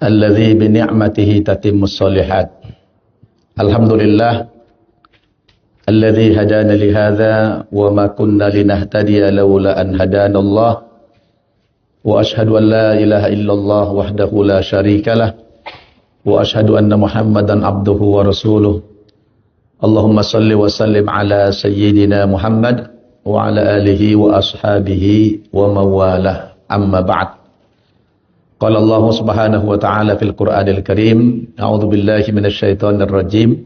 alladzi bi ni'matihi tatimmus shalihat. Alhamdulillah alladzi hadana li hadza wa ma kunna linahtadiya laula an hadana Allah. Wa ashhadu an la ilaha illallah wahdahu la syarikalah wa ashhadu anna Muhammadan abduhu wa rasuluh. Allahumma salli wa sallim ala sayyidina Muhammad wa ala alihi wa ashabihi wa mawalah. Amma ba'd. Qala Allah subhanahu wa ta'ala fil Qur'anil Karim, a'udzu billahi minasy syaithanir rajim.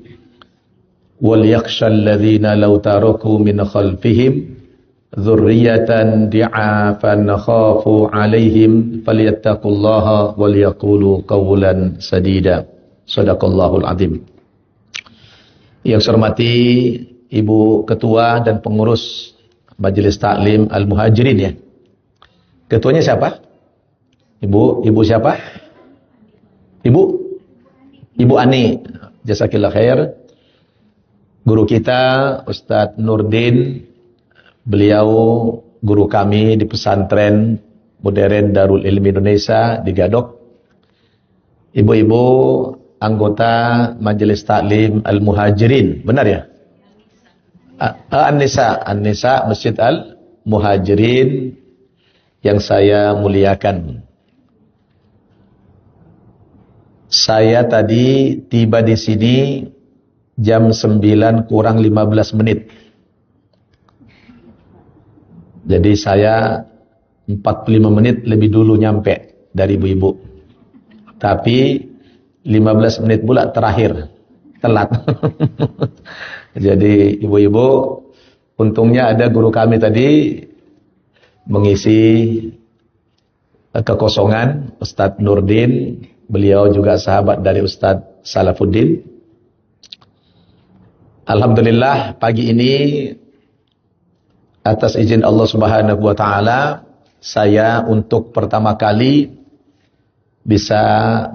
Wal yakhshal ladzina law taraku min khalfihim dzurriyyatan di'afan khafu 'alaihim falyattaqullaha wal yaqulu qawlan sadida. Shadaqallahul azim. Yang saya hormati Ibu Ketua dan pengurus Majelis Taklim Al-Muhajirin ya. Ketuanya siapa? Ibu siapa? Ibu Ani. Jazakillah khair. Guru kita Ustadz Nurdin, beliau guru kami di pesantren modern Darul Ilmi Indonesia di Gadok. Ibu-ibu anggota Majelis Taklim Al-Muhajirin, benar ya? An-Nisa Masjid Al-Muhajirin yang saya muliakan. Saya tadi tiba di sini jam 9 kurang 15 menit. Jadi saya 45 menit lebih dulu nyampe dari ibu-ibu. Tapi 15 menit pula terakhir. Telat. Jadi ibu-ibu, untungnya ada guru kami tadi mengisi kekosongan, Ustadz Nurdin. Beliau juga sahabat dari Ustadz Salafuddin. Alhamdulillah pagi ini atas izin Allah Subhanahu wa taala saya untuk pertama kali bisa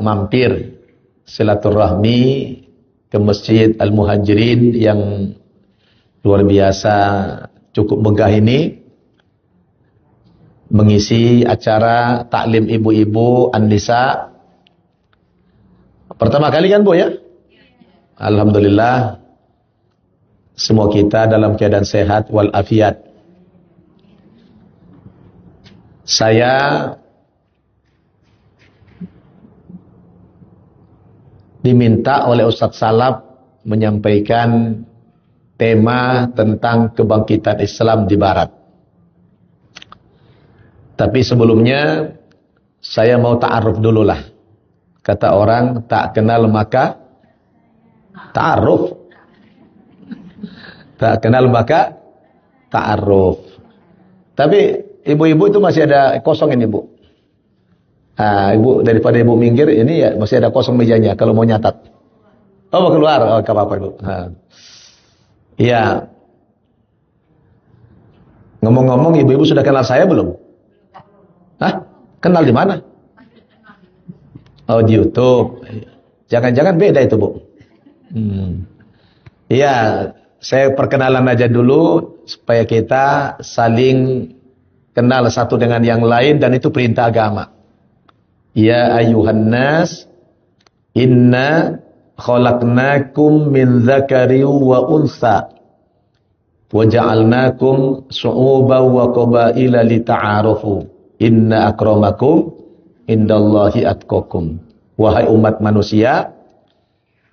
mampir silaturahmi ke Masjid Al-Muhajirin yang luar biasa cukup megah ini, mengisi acara taklim ibu-ibu An-Nisa. Pertama kali kan Bu ya? Alhamdulillah. Semua kita dalam keadaan sehat walafiat. Saya diminta oleh Ustadz Salaf menyampaikan tema tentang kebangkitan Islam di Barat. Tapi sebelumnya saya mau ta'aruf dulu lah. Kata orang tak kenal maka ta'aruf. Tak kenal maka ta'aruf. Tapi ibu-ibu itu masih ada kosong ini Bu. Ibu daripada ibu minggir ini ya masih ada kosong mejanya kalau mau nyatat. Oh mau keluar, oh gak apa-apa Ibu. Iya. Ngomong-ngomong ibu-ibu sudah kenal saya belum? Hah? Kenal di mana? Oh di YouTube. Jangan-jangan beda itu Bu. Iya, saya perkenalan aja dulu supaya kita saling kenal satu dengan yang lain dan itu perintah agama. Ya ayuhan nas, inna khalaqnakum min dzakari wa unsa wa ja'alnakum syu'uban wa qabaila lita'arufu. Inna akramakum indallahi atqakum. Wahai umat manusia,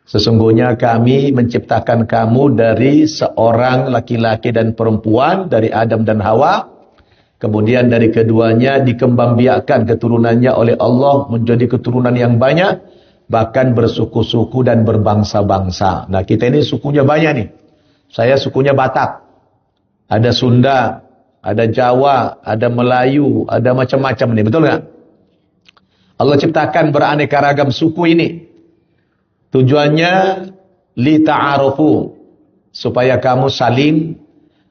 sesungguhnya kami menciptakan kamu dari seorang laki-laki dan perempuan, dari Adam dan Hawa. Kemudian dari keduanya dikembangbiakkan keturunannya oleh Allah menjadi keturunan yang banyak, bahkan bersuku-suku dan berbangsa-bangsa. Nah kita ini sukunya banyak nih. Saya sukunya Batak, ada Sunda, ada Jawa, ada Melayu, ada macam-macam nih, betul nggak? Allah ciptakan beraneka ragam suku ini. Tujuannya li ta'arufu, supaya kamu saling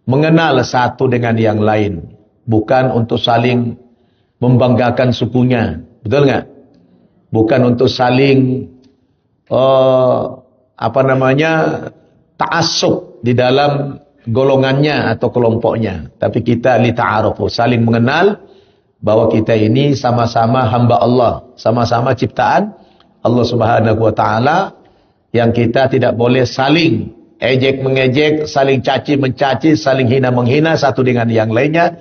mengenal satu dengan yang lain, bukan untuk saling membanggakan sukunya, betul nggak? Bukan untuk saling ta'assub di dalam golongannya atau kelompoknya, tapi kita li ta'arufu, saling mengenal bahwa kita ini sama-sama hamba Allah, sama-sama ciptaan Allah Subhanahu wa taala yang kita tidak boleh saling ejek mengejek, saling caci mencaci, saling hina menghina satu dengan yang lainnya,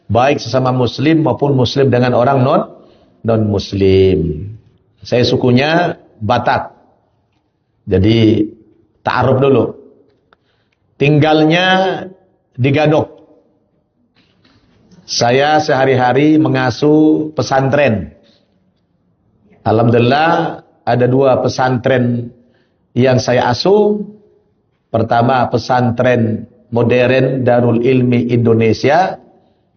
baik sesama muslim maupun muslim dengan orang non muslim. Saya sukunya Batak. Jadi ta'aruf dulu. Tinggalnya di Gadok. Saya sehari-hari mengasuh pesantren. Alhamdulillah ada 2 pesantren yang saya asuh. Pertama pesantren modern Darul Ilmi Indonesia,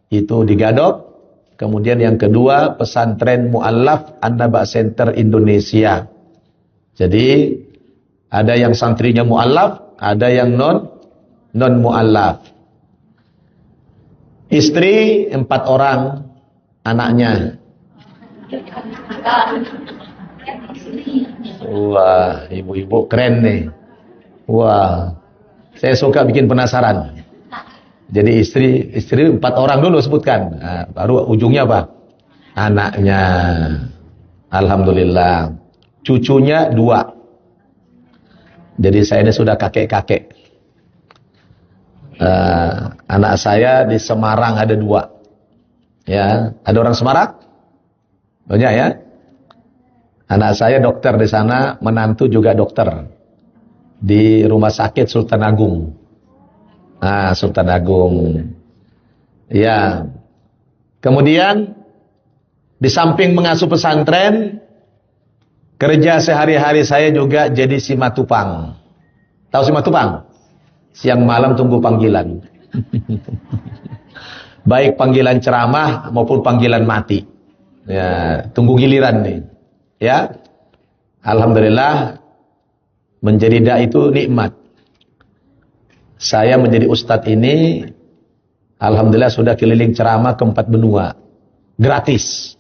itu di Gadok. Kemudian yang kedua pesantren Mu'allaf An-Naba Center Indonesia. Jadi ada yang santrinya Mu'allaf, ada yang non Mu'allaf. Istri 4 orang anaknya. Wah, ibu-ibu keren nih. Wah, saya suka bikin penasaran. Jadi istri 4 orang dulu sebutkan. Nah, baru ujungnya apa? Anaknya. Alhamdulillah. Cucunya 2. Jadi saya ini sudah kakek-kakek. Anak saya di Semarang ada 2. Ya, ada orang Semarang? Banyak ya? Anak saya dokter di sana, menantu juga dokter. Di Rumah Sakit Sultan Agung. Sultan Agung. Ya. Kemudian di samping mengasuh pesantren, kerja sehari-hari saya juga jadi simatupang. Tahu simatupang? Siang malam tunggu panggilan. Baik panggilan ceramah maupun panggilan mati. Ya, tunggu giliran nih. Ya. Alhamdulillah menjadi dai itu nikmat. Saya menjadi ustadz ini, alhamdulillah sudah keliling ceramah ke 4 benua. Gratis.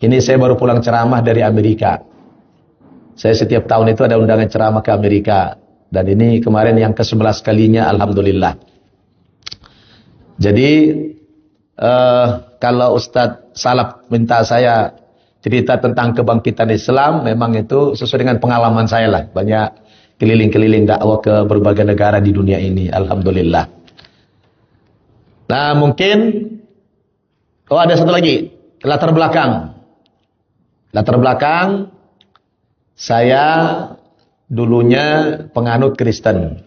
Ini saya baru pulang ceramah dari Amerika. Saya setiap tahun itu ada undangan ceramah ke Amerika. Dan ini kemarin yang ke-11 kalinya, alhamdulillah. Jadi, kalau Ustadz Salaf minta saya cerita tentang kebangkitan Islam, memang itu sesuai dengan pengalaman saya lah. Banyak keliling-keliling dakwah ke berbagai negara di dunia ini, alhamdulillah. Nah, mungkin ada satu lagi, latar belakang. Latar belakang saya dulunya penganut Kristen.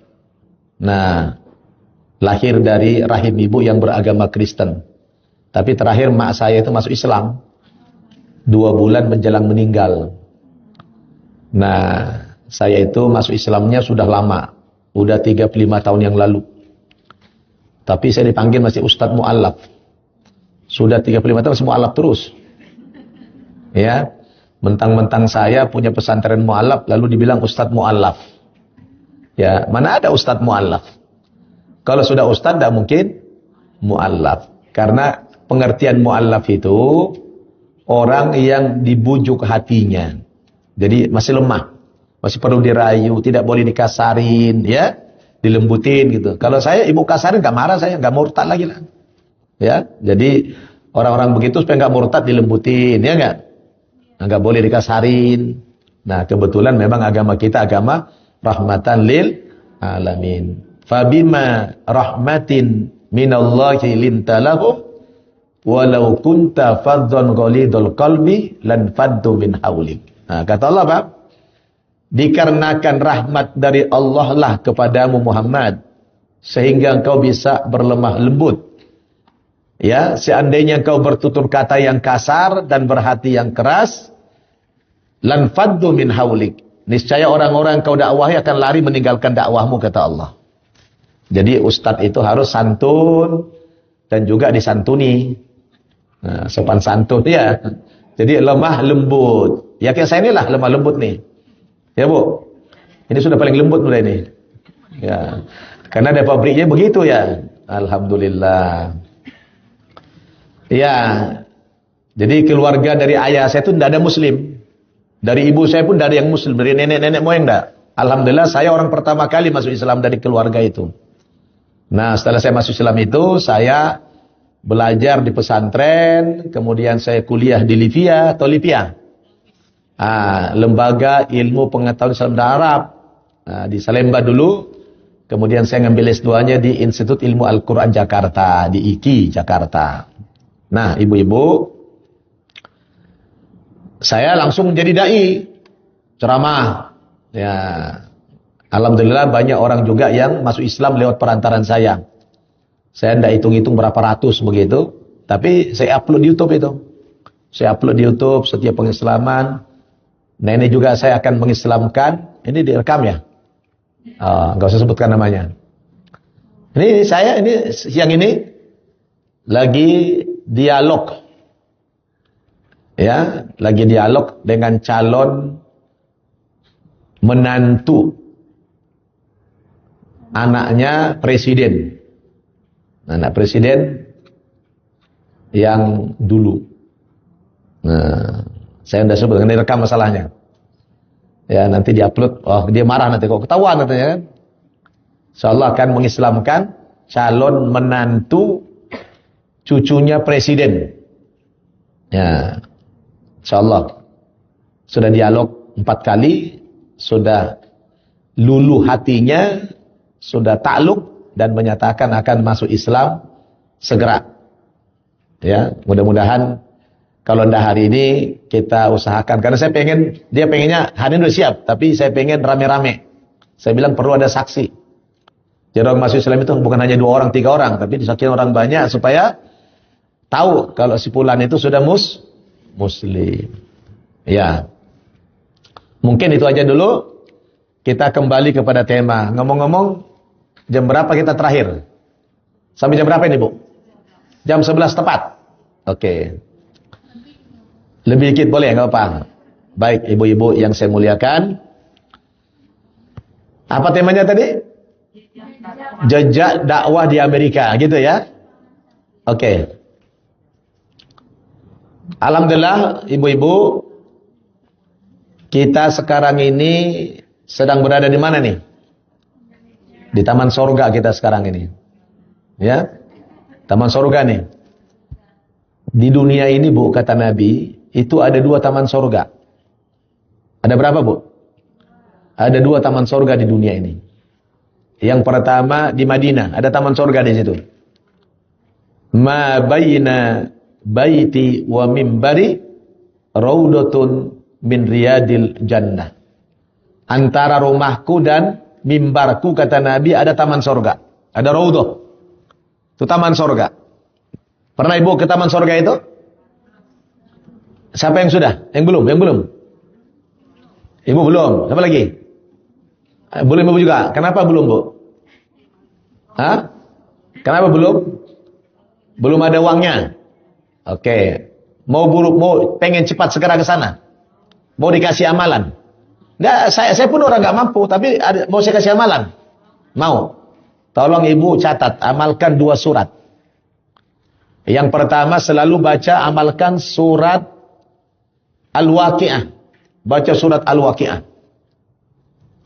Nah, lahir dari rahim ibu yang beragama Kristen. Tapi terakhir mak saya itu masuk Islam 2 bulan menjelang meninggal. Nah, saya itu masuk Islamnya sudah lama. Udah 35 tahun yang lalu. Tapi saya dipanggil masih Ustadz Mu'allaf. Sudah 35 tahun masih Mu'allaf terus. Ya. Mentang-mentang saya punya pesantren Mu'allaf, lalu dibilang Ustadz Mu'allaf. Ya, mana ada Ustadz Mu'allaf? Kalau sudah Ustadz, tidak mungkin Mu'allaf. Karena pengertian Mu'allaf itu orang yang dibujuk hatinya. Jadi masih lemah. Masih perlu dirayu, tidak boleh dikasarin, ya, dilembutin gitu. Kalau saya ibu kasarin nggak marah, saya nggak murtad lagi lah, ya. Jadi orang-orang begitu supaya nggak murtad dilembutin, ya nggak boleh dikasarin. Nah kebetulan memang agama kita agama rahmatan lil alamin. Fabima rahmatin minallahi lintalahum walau kunta faddan ghalidul qalbi lan faddu min haulik. Nah, kata Allah, Pak, dikarenakan rahmat dari Allah lah kepadamu Muhammad, sehingga engkau bisa berlemah lembut. Ya, seandainya engkau bertutur kata yang kasar dan berhati yang keras, lan faddu min haulik. Niscaya orang-orang engkau dakwahi akan lari meninggalkan dakwahmu, kata Allah. Jadi ustadz itu harus santun dan juga disantuni. Nah, sopan santun ya. Jadi lemah lembut. Ya kayak saya inilah lemah lembut nih. Ya Bu, ini sudah paling lembut mulai ini. Ya, karena ada pabriknya begitu ya. Alhamdulillah. Ya, jadi keluarga dari ayah saya itu tidak ada Muslim. Dari ibu saya pun tidak ada yang Muslim. Dari nenek-nenek moyang tidak. Alhamdulillah saya orang pertama kali masuk Islam dari keluarga itu. Nah setelah saya masuk Islam itu, saya belajar di pesantren. Kemudian saya kuliah di Libya atau Libya. Lembaga Ilmu Pengetahuan Islam dan Arab di Salemba dulu. Kemudian saya ngambil S2-nya di Institut Ilmu Al-Quran Jakarta, di IKI Jakarta. Nah, ibu-ibu, saya langsung jadi dai, ceramah. Ya, alhamdulillah banyak orang juga yang masuk Islam lewat perantaran saya. Saya tidak hitung-hitung berapa ratus begitu, tapi saya upload di YouTube itu. Saya upload di YouTube setiap pengislaman. Nah, ini juga saya akan mengislamkan. Ini direkam ya? Nggak usah sebutkan namanya. Ini saya siang ini lagi dialog, ya, lagi dialog dengan calon menantu anaknya presiden, anak presiden yang dulu. Nah, saya udah sebut, ini rekam masalahnya. Ya, nanti diupload. Oh, dia marah nanti kok ketahuan katanya kan. Insyaallah akan mengislamkan calon menantu cucunya presiden. Ya. Insyaallah. Sudah dialog 4 kali, sudah luluh hatinya, sudah takluk dan menyatakan akan masuk Islam segera. Ya, mudah-mudahan kalau ndak hari ini kita usahakan, karena saya pengen, dia pengennya hari ini udah siap, tapi saya pengen rame-rame. Saya bilang perlu ada saksi. Jadi orang masuk Islam itu bukan hanya 2 orang, 3 orang, tapi disaksikan orang banyak supaya tahu kalau si fulan itu sudah muslim. Ya. Mungkin itu aja dulu. Kita kembali kepada tema. Ngomong-ngomong, jam berapa kita terakhir? Sampai jam berapa ini, Bu? Jam 11 tepat. Oke. Lebih dikit boleh, nggak apa-apa. Baik, ibu-ibu yang saya muliakan. Apa temanya tadi? Jejak dakwah di Amerika, gitu ya? Oke. Alhamdulillah, ibu-ibu, kita sekarang ini sedang berada di mana nih? Di Taman Sorga kita sekarang ini. Ya? Taman Sorga nih. Di dunia ini, Bu, kata Nabi, itu ada 2 taman sorga. Ada berapa, Bu? Ada 2 taman sorga di dunia ini. Yang pertama di Madinah, ada taman sorga di situ. Ma baina baiti wa mimbari raudatun min riyadil jannah. Antara rumahku dan mimbarku, kata Nabi, ada taman sorga. Ada raudah. Itu taman sorga. Pernah ibu ke taman sorga itu? Siapa yang sudah? Yang belum? Yang belum? Ibu belum. Siapa lagi? Belum ibu juga. Kenapa belum, Bu? Hah? Kenapa belum? Belum ada uangnya. Oke. Mau pengen cepat segera ke sana. Mau dikasih amalan. Enggak, saya pun orang enggak mampu, tapi mau saya kasih amalan. Mau. Tolong ibu catat, amalkan 2 surat. Yang pertama selalu baca, amalkan surat Al-Waqi'ah. Baca surat Al-Waqi'ah.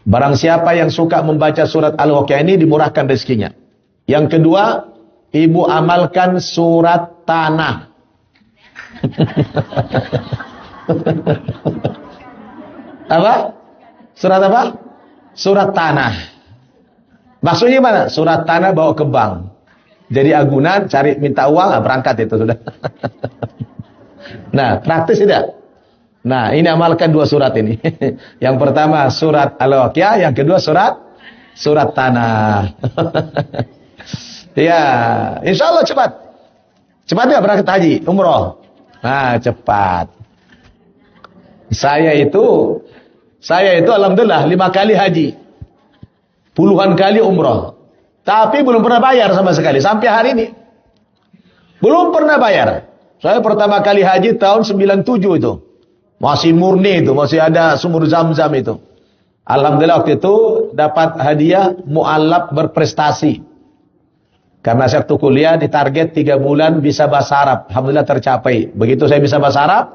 Barang siapa yang suka membaca surat Al-Waqi'ah ini dimurahkan rezekinya. Yang kedua, ibu amalkan surat Tanah. Apa? Surat apa? Surat Tanah. Maksudnya mana? Surat Tanah bawa ke bank. Jadi agunan, cari minta uang, berangkat itu sudah. Nah, praktis tidak? Nah, ini amalkan 2 surat ini. Yang pertama surat Al-Waqi'ah, yang kedua surat Tanah. Ya, insya Allah cepat. Cepat ya berangkat haji, umroh. Nah, cepat. Saya itu alhamdulillah 5 kali haji. Puluhan kali umroh. Tapi belum pernah bayar sama sekali sampai hari ini. Belum pernah bayar. Saya pertama kali haji tahun 97 itu. Masih murni itu, masih ada sumur Zam-Zam itu. Alhamdulillah waktu itu dapat hadiah mu'allaf berprestasi. Karena saya waktu kuliah ditarget 3 bulan bisa bahasa Arab. Alhamdulillah tercapai. Begitu saya bisa bahasa Arab,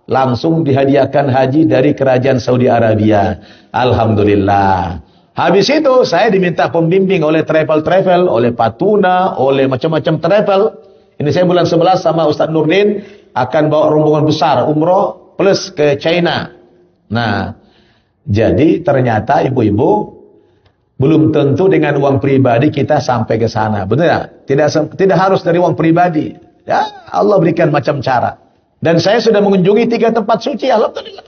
langsung dihadiahkan haji dari kerajaan Saudi Arabia. Alhamdulillah. Habis itu saya diminta pembimbing oleh travel, oleh Patuna, oleh macam-macam travel. Ini saya bulan 11 sama Ustaz Nurdin akan bawa rombongan besar umroh plus ke China. Nah, jadi ternyata ibu-ibu belum tentu dengan uang pribadi kita sampai ke sana. Benar? Tidak harus dari uang pribadi. Ya, Allah berikan macam cara. Dan saya sudah mengunjungi 3 tempat suci, alhamdulillah.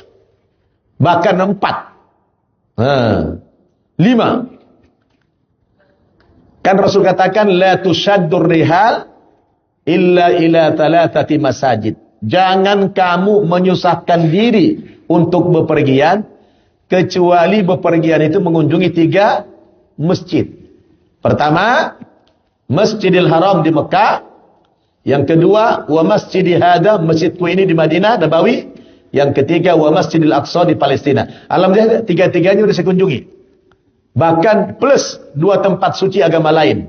Bahkan 4. 5. Kan Rasul katakan la tushaddur rihal illa ila thalathati masajid. Jangan kamu menyusahkan diri untuk bepergian kecuali bepergian itu mengunjungi 3 masjid. Pertama, Masjidil Haram di Mekah. Yang kedua, wa masjidi hada, masjidku ini di Madinah Nabawi. Yang ketiga, wa Masjidil Aqsa di Palestina. Alhamdulillah 3-3-nya sudah saya kunjungi. Bahkan plus 2 tempat suci agama lain.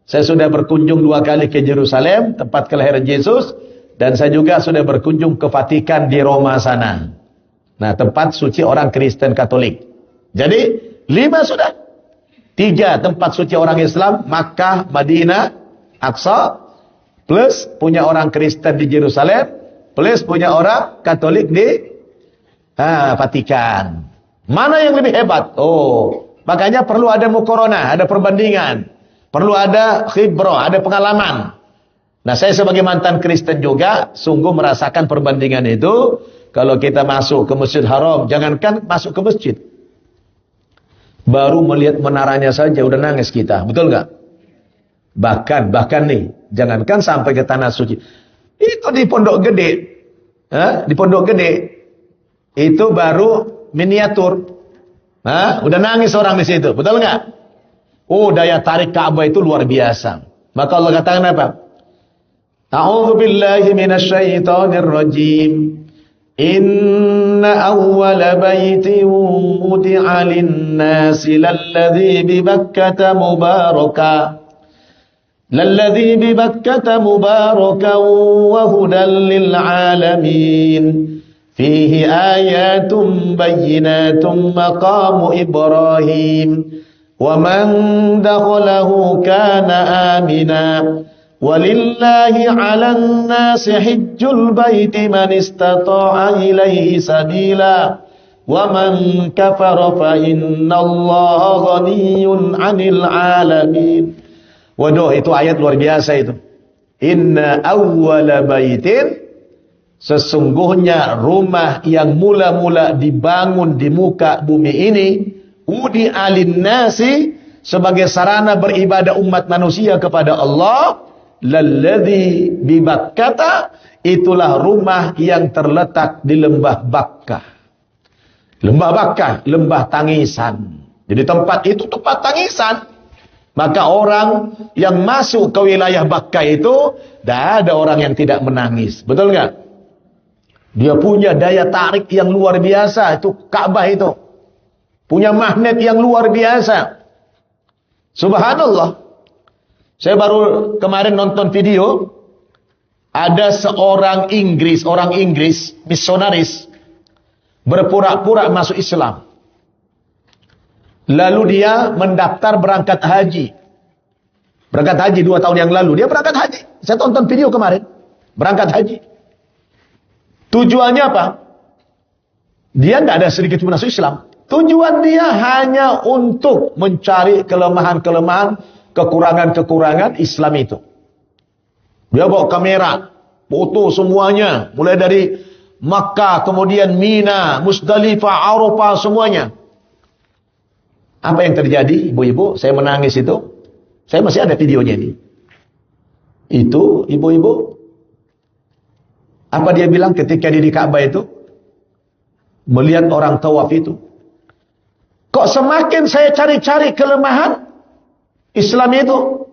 Saya sudah berkunjung 2 kali ke Yerusalem, tempat kelahiran Yesus, dan saya juga sudah berkunjung ke Vatikan di Roma sana. Nah, tempat suci orang Kristen Katolik. Jadi 5 sudah. 3 tempat suci orang Islam, Makkah, Madinah, Aqsa, plus punya orang Kristen di Yerusalem, plus punya orang Katolik di Vatikan. Mana yang lebih hebat? Oh, makanya perlu ada muqaranah, ada perbandingan. Perlu ada khibrah, ada pengalaman. Nah, saya sebagai mantan Kristen juga sungguh merasakan perbandingan itu. Kalau kita masuk ke Masjid Haram, jangankan masuk ke masjid, baru melihat menaranya saja udah nangis kita, betul nggak? Bahkan nih, jangankan sampai ke tanah suci. Itu di Pondok Gede, di Pondok Gede itu baru miniatur. Udah nangis orang di situ, betul nggak? Oh, daya tarik Ka'bah itu luar biasa. Maka Allah katakan apa? A'udzu billahi minasyaitonir rajim. Inna awwala baitin wudi'a lin-nasi lalladzi bi Bakkah mubaraka. Lalladzi bi Bakkah mubarakan wa hudan lil alamin. Fihi ayatun bayyinatun maqamu Ibrahim. Wa man dakhalahu kana amina. Walillahi 'alan nasi hajjul baiti man istata'a ilaihi sabila wa man kafara fa innallaha ghaniyyun 'anil 'alamin. Waduh, itu ayat luar biasa itu. Inna awwala baitin, sesungguhnya rumah yang mula-mula dibangun di muka bumi ini, udi alin nasi, sebagai sarana beribadah umat manusia kepada Allah, lalladzi bi Bakkah, itulah rumah yang terletak di lembah Bakkah. Lembah Bakkah, lembah tangisan. Jadi tempat itu tempat tangisan. Maka orang yang masuk ke wilayah Bakkah itu, tidak ada orang yang tidak menangis. Betul nggak? Dia punya daya tarik yang luar biasa. Itu Ka'bah itu. Punya magnet yang luar biasa. Subhanallah. Saya baru kemarin nonton video, ada seorang orang Inggris, misionaris, berpura-pura masuk Islam. Lalu dia mendaftar berangkat haji. Berangkat haji 2 tahun yang lalu, dia berangkat haji. Saya tonton video kemarin, berangkat haji. Tujuannya apa? Dia tidak ada sedikit pun masuk Islam. Tujuan dia hanya untuk mencari kelemahan-kelemahan, kekurangan-kekurangan Islam itu. Dia bawa kamera, foto semuanya, mulai dari Makkah, kemudian Mina, Musdalifah, Arafah, semuanya. Apa yang terjadi, ibu-ibu? Saya menangis itu. Saya masih ada videonya ini. Itu, ibu-ibu, apa dia bilang ketika dia di Ka'bah itu? Melihat orang tawaf itu. Kok semakin saya cari-cari kelemahan Islam itu,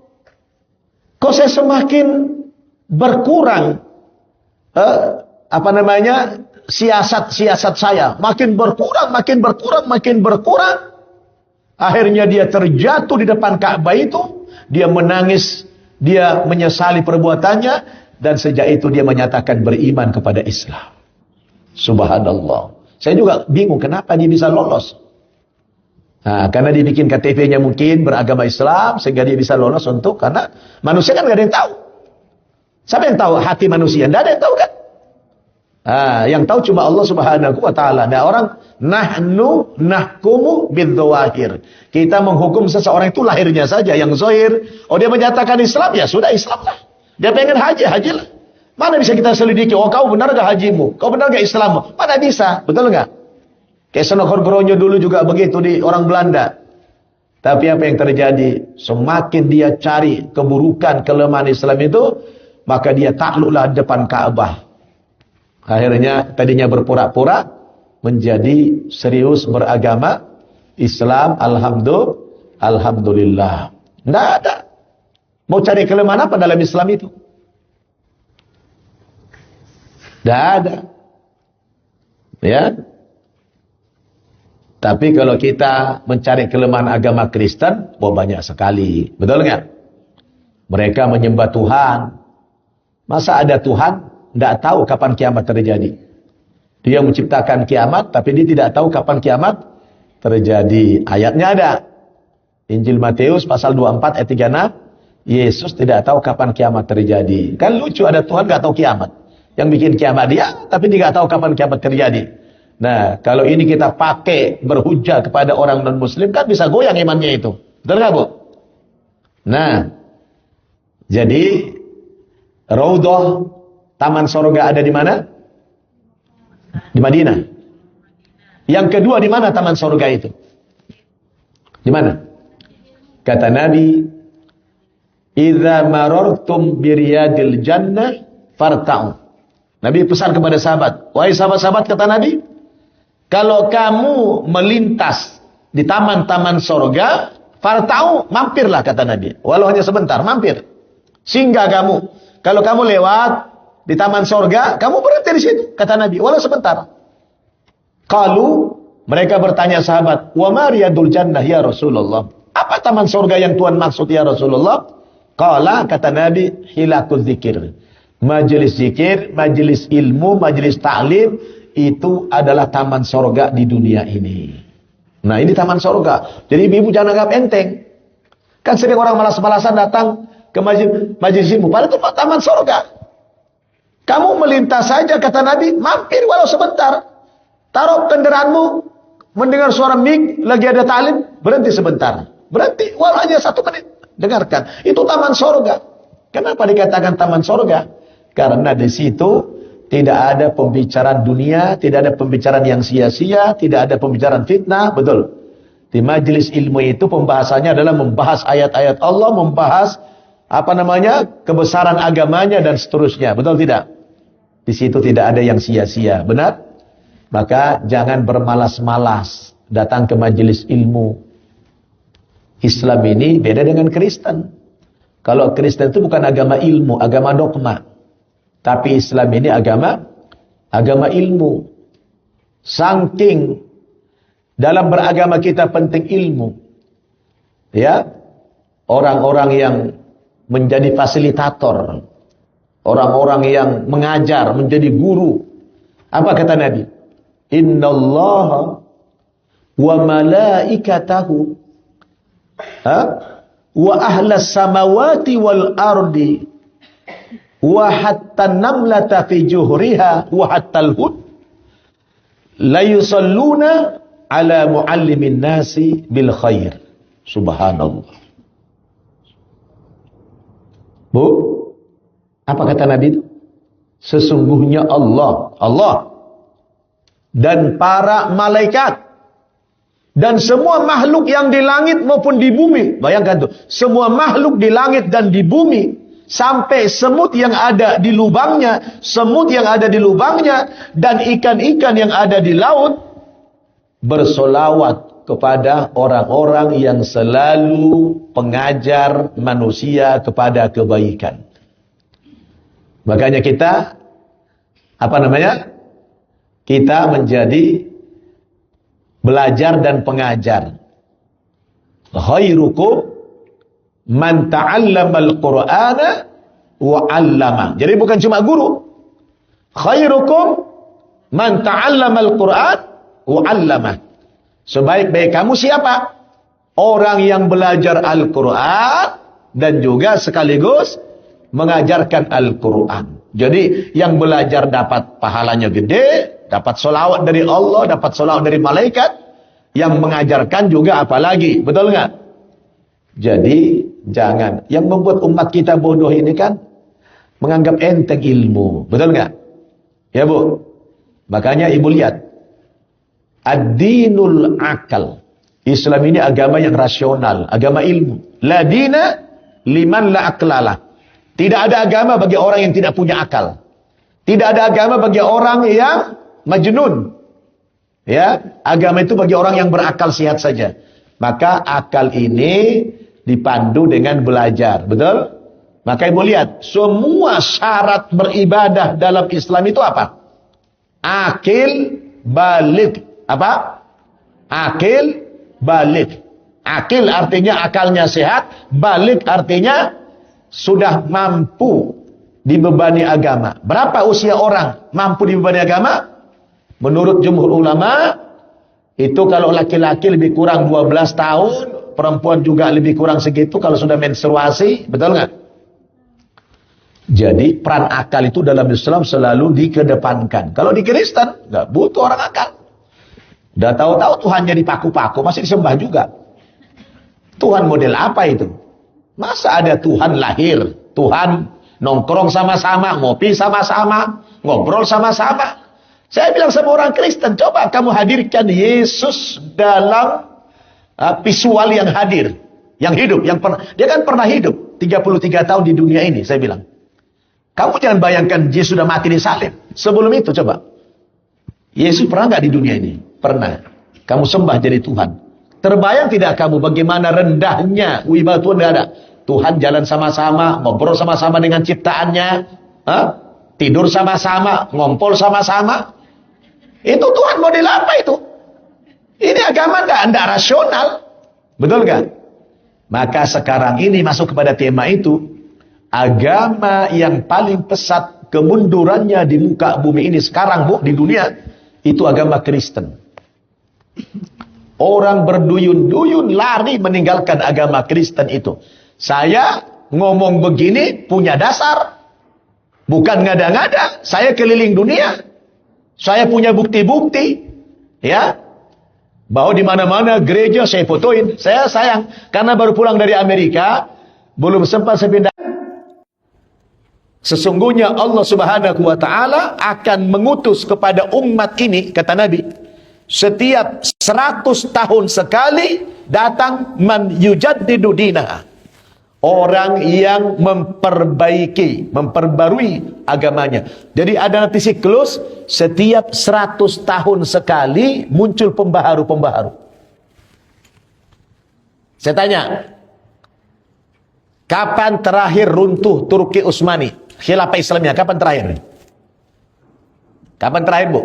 kok saya semakin berkurang siasat-siasat saya, makin berkurang. Akhirnya dia terjatuh di depan Ka'bah itu, dia menangis, dia menyesali perbuatannya, dan sejak itu dia menyatakan beriman kepada Islam. Subhanallah. Saya juga bingung kenapa dia bisa lolos. Nah, karena dia bikin KTP-nya mungkin beragama Islam, sehingga dia bisa lolos karena manusia kan gak ada yang tahu. Siapa yang tahu hati manusia? Tidak ada yang tahu kan? Yang tahu cuma Allah Subhanahu wa taala. Nah, orang nahnu nahkumu bidzawahir. Kita menghukum seseorang itu lahirnya saja yang zahir. Oh, dia menyatakan Islam, ya sudah Islam lah. Dia pengen haji, hajilah. Mana bisa kita selidiki? Oh, kau benar gak hajimu? Kau benar gak Islammu? Mana bisa? Betul gak? Kayak Senokor Gronyo dulu juga begitu di orang Belanda. Tapi apa yang terjadi? Semakin dia cari keburukan, kelemahan Islam itu, maka dia takluklah depan Ka'bah. Akhirnya tadinya berpura-pura menjadi serius beragama Islam. Alhamdulillah. Tidak ada. Mau cari kelemahan apa dalam Islam itu? Tidak ada. Ya. Tapi kalau kita mencari kelemahan agama Kristen, banyak sekali. Betul nggak? Mereka menyembah Tuhan. Masa ada Tuhan, tidak tahu kapan kiamat terjadi. Dia menciptakan kiamat, tapi dia tidak tahu kapan kiamat terjadi. Ayatnya ada. Injil Matius pasal 24 ayat 36. Yesus tidak tahu kapan kiamat terjadi. Kan lucu, ada Tuhan nggak tahu kiamat. Yang bikin kiamat dia, tapi dia nggak tahu kapan kiamat terjadi. Nah, kalau ini kita pakai berhujah kepada orang non-muslim, kan bisa goyang imannya itu. Betul nggak, Bu? Nah, jadi Raudhah, taman sorga ada di mana? Di Madinah. Yang kedua di mana taman sorga itu? Di mana? Kata Nabi, "Idza marartum biriyadil jannah farta'u." Nabi pesan kepada sahabat, wahai sahabat-sahabat, kata Nabi, kalau kamu melintas di taman-taman sorga, farta'u, mampirlah, kata Nabi. Walau hanya sebentar, mampir. Singgah kamu. Kalau kamu lewat di taman sorga, kamu berhenti di situ, kata Nabi, walau sebentar. Kalau mereka bertanya sahabat, wa ma riyadul jannah ya Rasulullah? Apa taman sorga yang Tuhan maksud ya Rasulullah? Qala, kata Nabi, hilakul zikir. Majelis zikir, majelis ilmu, majelis ta'lim, itu adalah taman sorga di dunia ini. Nah, ini taman sorga. Jadi ibu jangan anggap enteng. Kan sering orang malas-malasan datang ke majelis ilmu. Padahal itu taman sorga. Kamu melintas saja, kata Nabi, mampir walau sebentar. Taruh kendaraanmu, mendengar suara mik, lagi ada ta'lim, berhenti sebentar. Berhenti, walau hanya 1 menit. Dengarkan. Itu taman sorga. Kenapa dikatakan taman sorga? Karena di situ tidak ada pembicaraan dunia, tidak ada pembicaraan yang sia-sia, tidak ada pembicaraan fitnah, betul. Di majelis ilmu itu pembahasannya adalah membahas ayat-ayat Allah, membahas kebesaran agamanya dan seterusnya, betul tidak? Di situ tidak ada yang sia-sia, benar? Maka jangan bermalas-malas datang ke majelis ilmu. Islam ini beda dengan Kristen. Kalau Kristen itu bukan agama ilmu, agama dogma. Tapi Islam ini agama ilmu. Saking dalam beragama kita penting ilmu. Ya. Orang-orang yang menjadi fasilitator, orang-orang yang mengajar, menjadi guru. Apa kata Nabi? Innallaha wa malaikatahu wa ahlas samawati wal ardi wa hatta namlata fi juhriha wa hatta al-hud la yusalluna ala muallimin nasi bil khair. Subhanallah. Bu, apa kata Nabi itu? Sesungguhnya Allah dan para malaikat dan semua makhluk yang di langit maupun di bumi. Bayangkan tuh, semua makhluk di langit dan di bumi. Sampai semut yang ada di lubangnya, dan ikan-ikan yang ada di laut, bersolawat kepada orang-orang yang selalu pengajar manusia kepada kebaikan. Makanya kita, kita menjadi belajar dan pengajar. Khairukum man ta'allamal Qur'ana wa 'allama. Jadi bukan cuma guru. Khairukum man ta'allamal Qur'an wa 'allama. Sebaik-baik kamu siapa? Orang yang belajar Al-Qur'an dan juga sekaligus mengajarkan Al-Qur'an. Jadi yang belajar dapat pahalanya gede, dapat solawat dari Allah, dapat solawat dari malaikat. Yang mengajarkan juga apalagi, betul nggak? Jadi jangan. Yang membuat umat kita bodoh ini kan menganggap enteng ilmu, betul nggak? Ya Bu. Makanya ibu lihat, ad-dinul akal. Islam ini agama yang rasional, agama ilmu. La dina liman la aklalah. Tidak ada agama bagi orang yang tidak punya akal. Tidak ada agama bagi orang yang majnun. Ya, agama itu bagi orang yang berakal sehat saja. Maka akal ini dipandu dengan belajar, betul? Maka ibu lihat, semua syarat beribadah dalam Islam itu apa? Akil balik. Apa? Akil balik. Akil artinya akalnya sehat, balik artinya sudah mampu dibebani agama. Berapa usia orang mampu dibebani agama? Menurut jumhur ulama, itu kalau laki-laki lebih kurang 12 tahun, perempuan juga lebih kurang segitu kalau sudah menstruasi, betul nggak? Jadi peran akal itu dalam Islam selalu dikedepankan. Kalau di Kristen, nggak butuh orang akal. Udah tahu-tahu Tuhannya dipaku-paku, masih disembah juga. Tuhan model apa itu? Masa ada Tuhan lahir, Tuhan nongkrong sama-sama, ngopi sama-sama, ngobrol sama-sama. Saya bilang sama orang Kristen, coba kamu hadirkan Yesus dalam visual yang hadir, yang hidup, yang pernah. Dia kan pernah hidup 33 tahun di dunia ini, saya bilang. Kamu jangan bayangkan Yesus sudah mati di salib. Sebelum itu coba. Yesus pernah nggak di dunia ini? Pernah. Kamu sembah jadi Tuhan. Terbayang tidak kamu bagaimana rendahnya wibawa Tuhan nggak ada? Tuhan jalan sama-sama, ngobrol sama-sama dengan ciptaannya, tidur sama-sama, ngompol sama-sama. Itu Tuhan model apa itu? Ini agama enggak rasional. Betul kan? Maka sekarang ini masuk kepada tema itu. Agama yang paling pesat kemundurannya di muka bumi ini sekarang, Bu, di dunia, itu agama Kristen. Orang berduyun-duyun lari meninggalkan agama Kristen itu. Saya ngomong begini punya dasar. Bukan ngada-ngada. Saya keliling dunia. Saya punya bukti-bukti, ya, bahwa di mana-mana gereja saya fotoin. Saya sayang karena baru pulang dari Amerika, belum sempat saya pindah. Sesungguhnya Allah Subhanahu wa taala akan mengutus kepada umat ini, kata Nabi, setiap 100 tahun sekali datang man yujaddidu dinaha. Orang yang memperbarui agamanya. Jadi ada nanti siklus, setiap 100 tahun sekali muncul pembaharu-pembaharu. Saya tanya, kapan terakhir runtuh Turki Utsmani? Khilafah Islamnya, kapan terakhir? Kapan terakhir, Bu?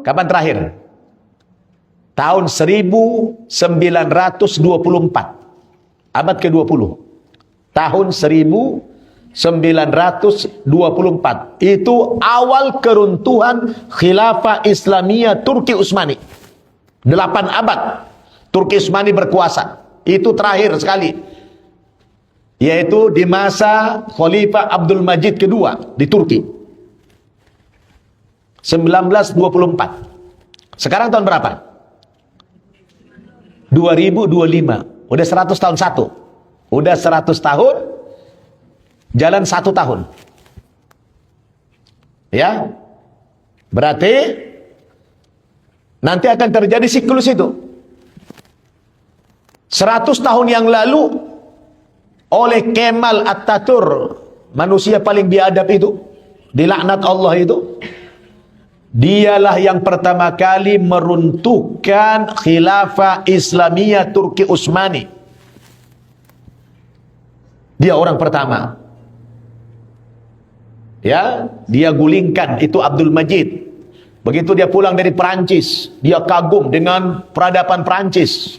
Kapan terakhir? Tahun 1924, abad ke-20. Tahun 1924, itu awal keruntuhan Khilafah Islamiyah Turki Utsmani. 8 abad Turki Utsmani berkuasa. Itu terakhir sekali, yaitu di masa Khalifah Abdul Majid kedua di Turki. 1924. Sekarang tahun berapa? 2025. Udah 100 tahun satu. Udah 100 tahun, jalan 1 tahun. Ya. Berarti nanti akan terjadi siklus itu. 100 tahun yang lalu oleh Kemal Atatürk, manusia paling biadab itu, dilaknat Allah itu, dialah yang pertama kali meruntuhkan Khilafah Islamiyah Turki Utsmani. Dia orang pertama. Ya, dia gulingkan itu Abdul Majid. Begitu dia pulang dari Perancis, dia kagum dengan peradaban Perancis.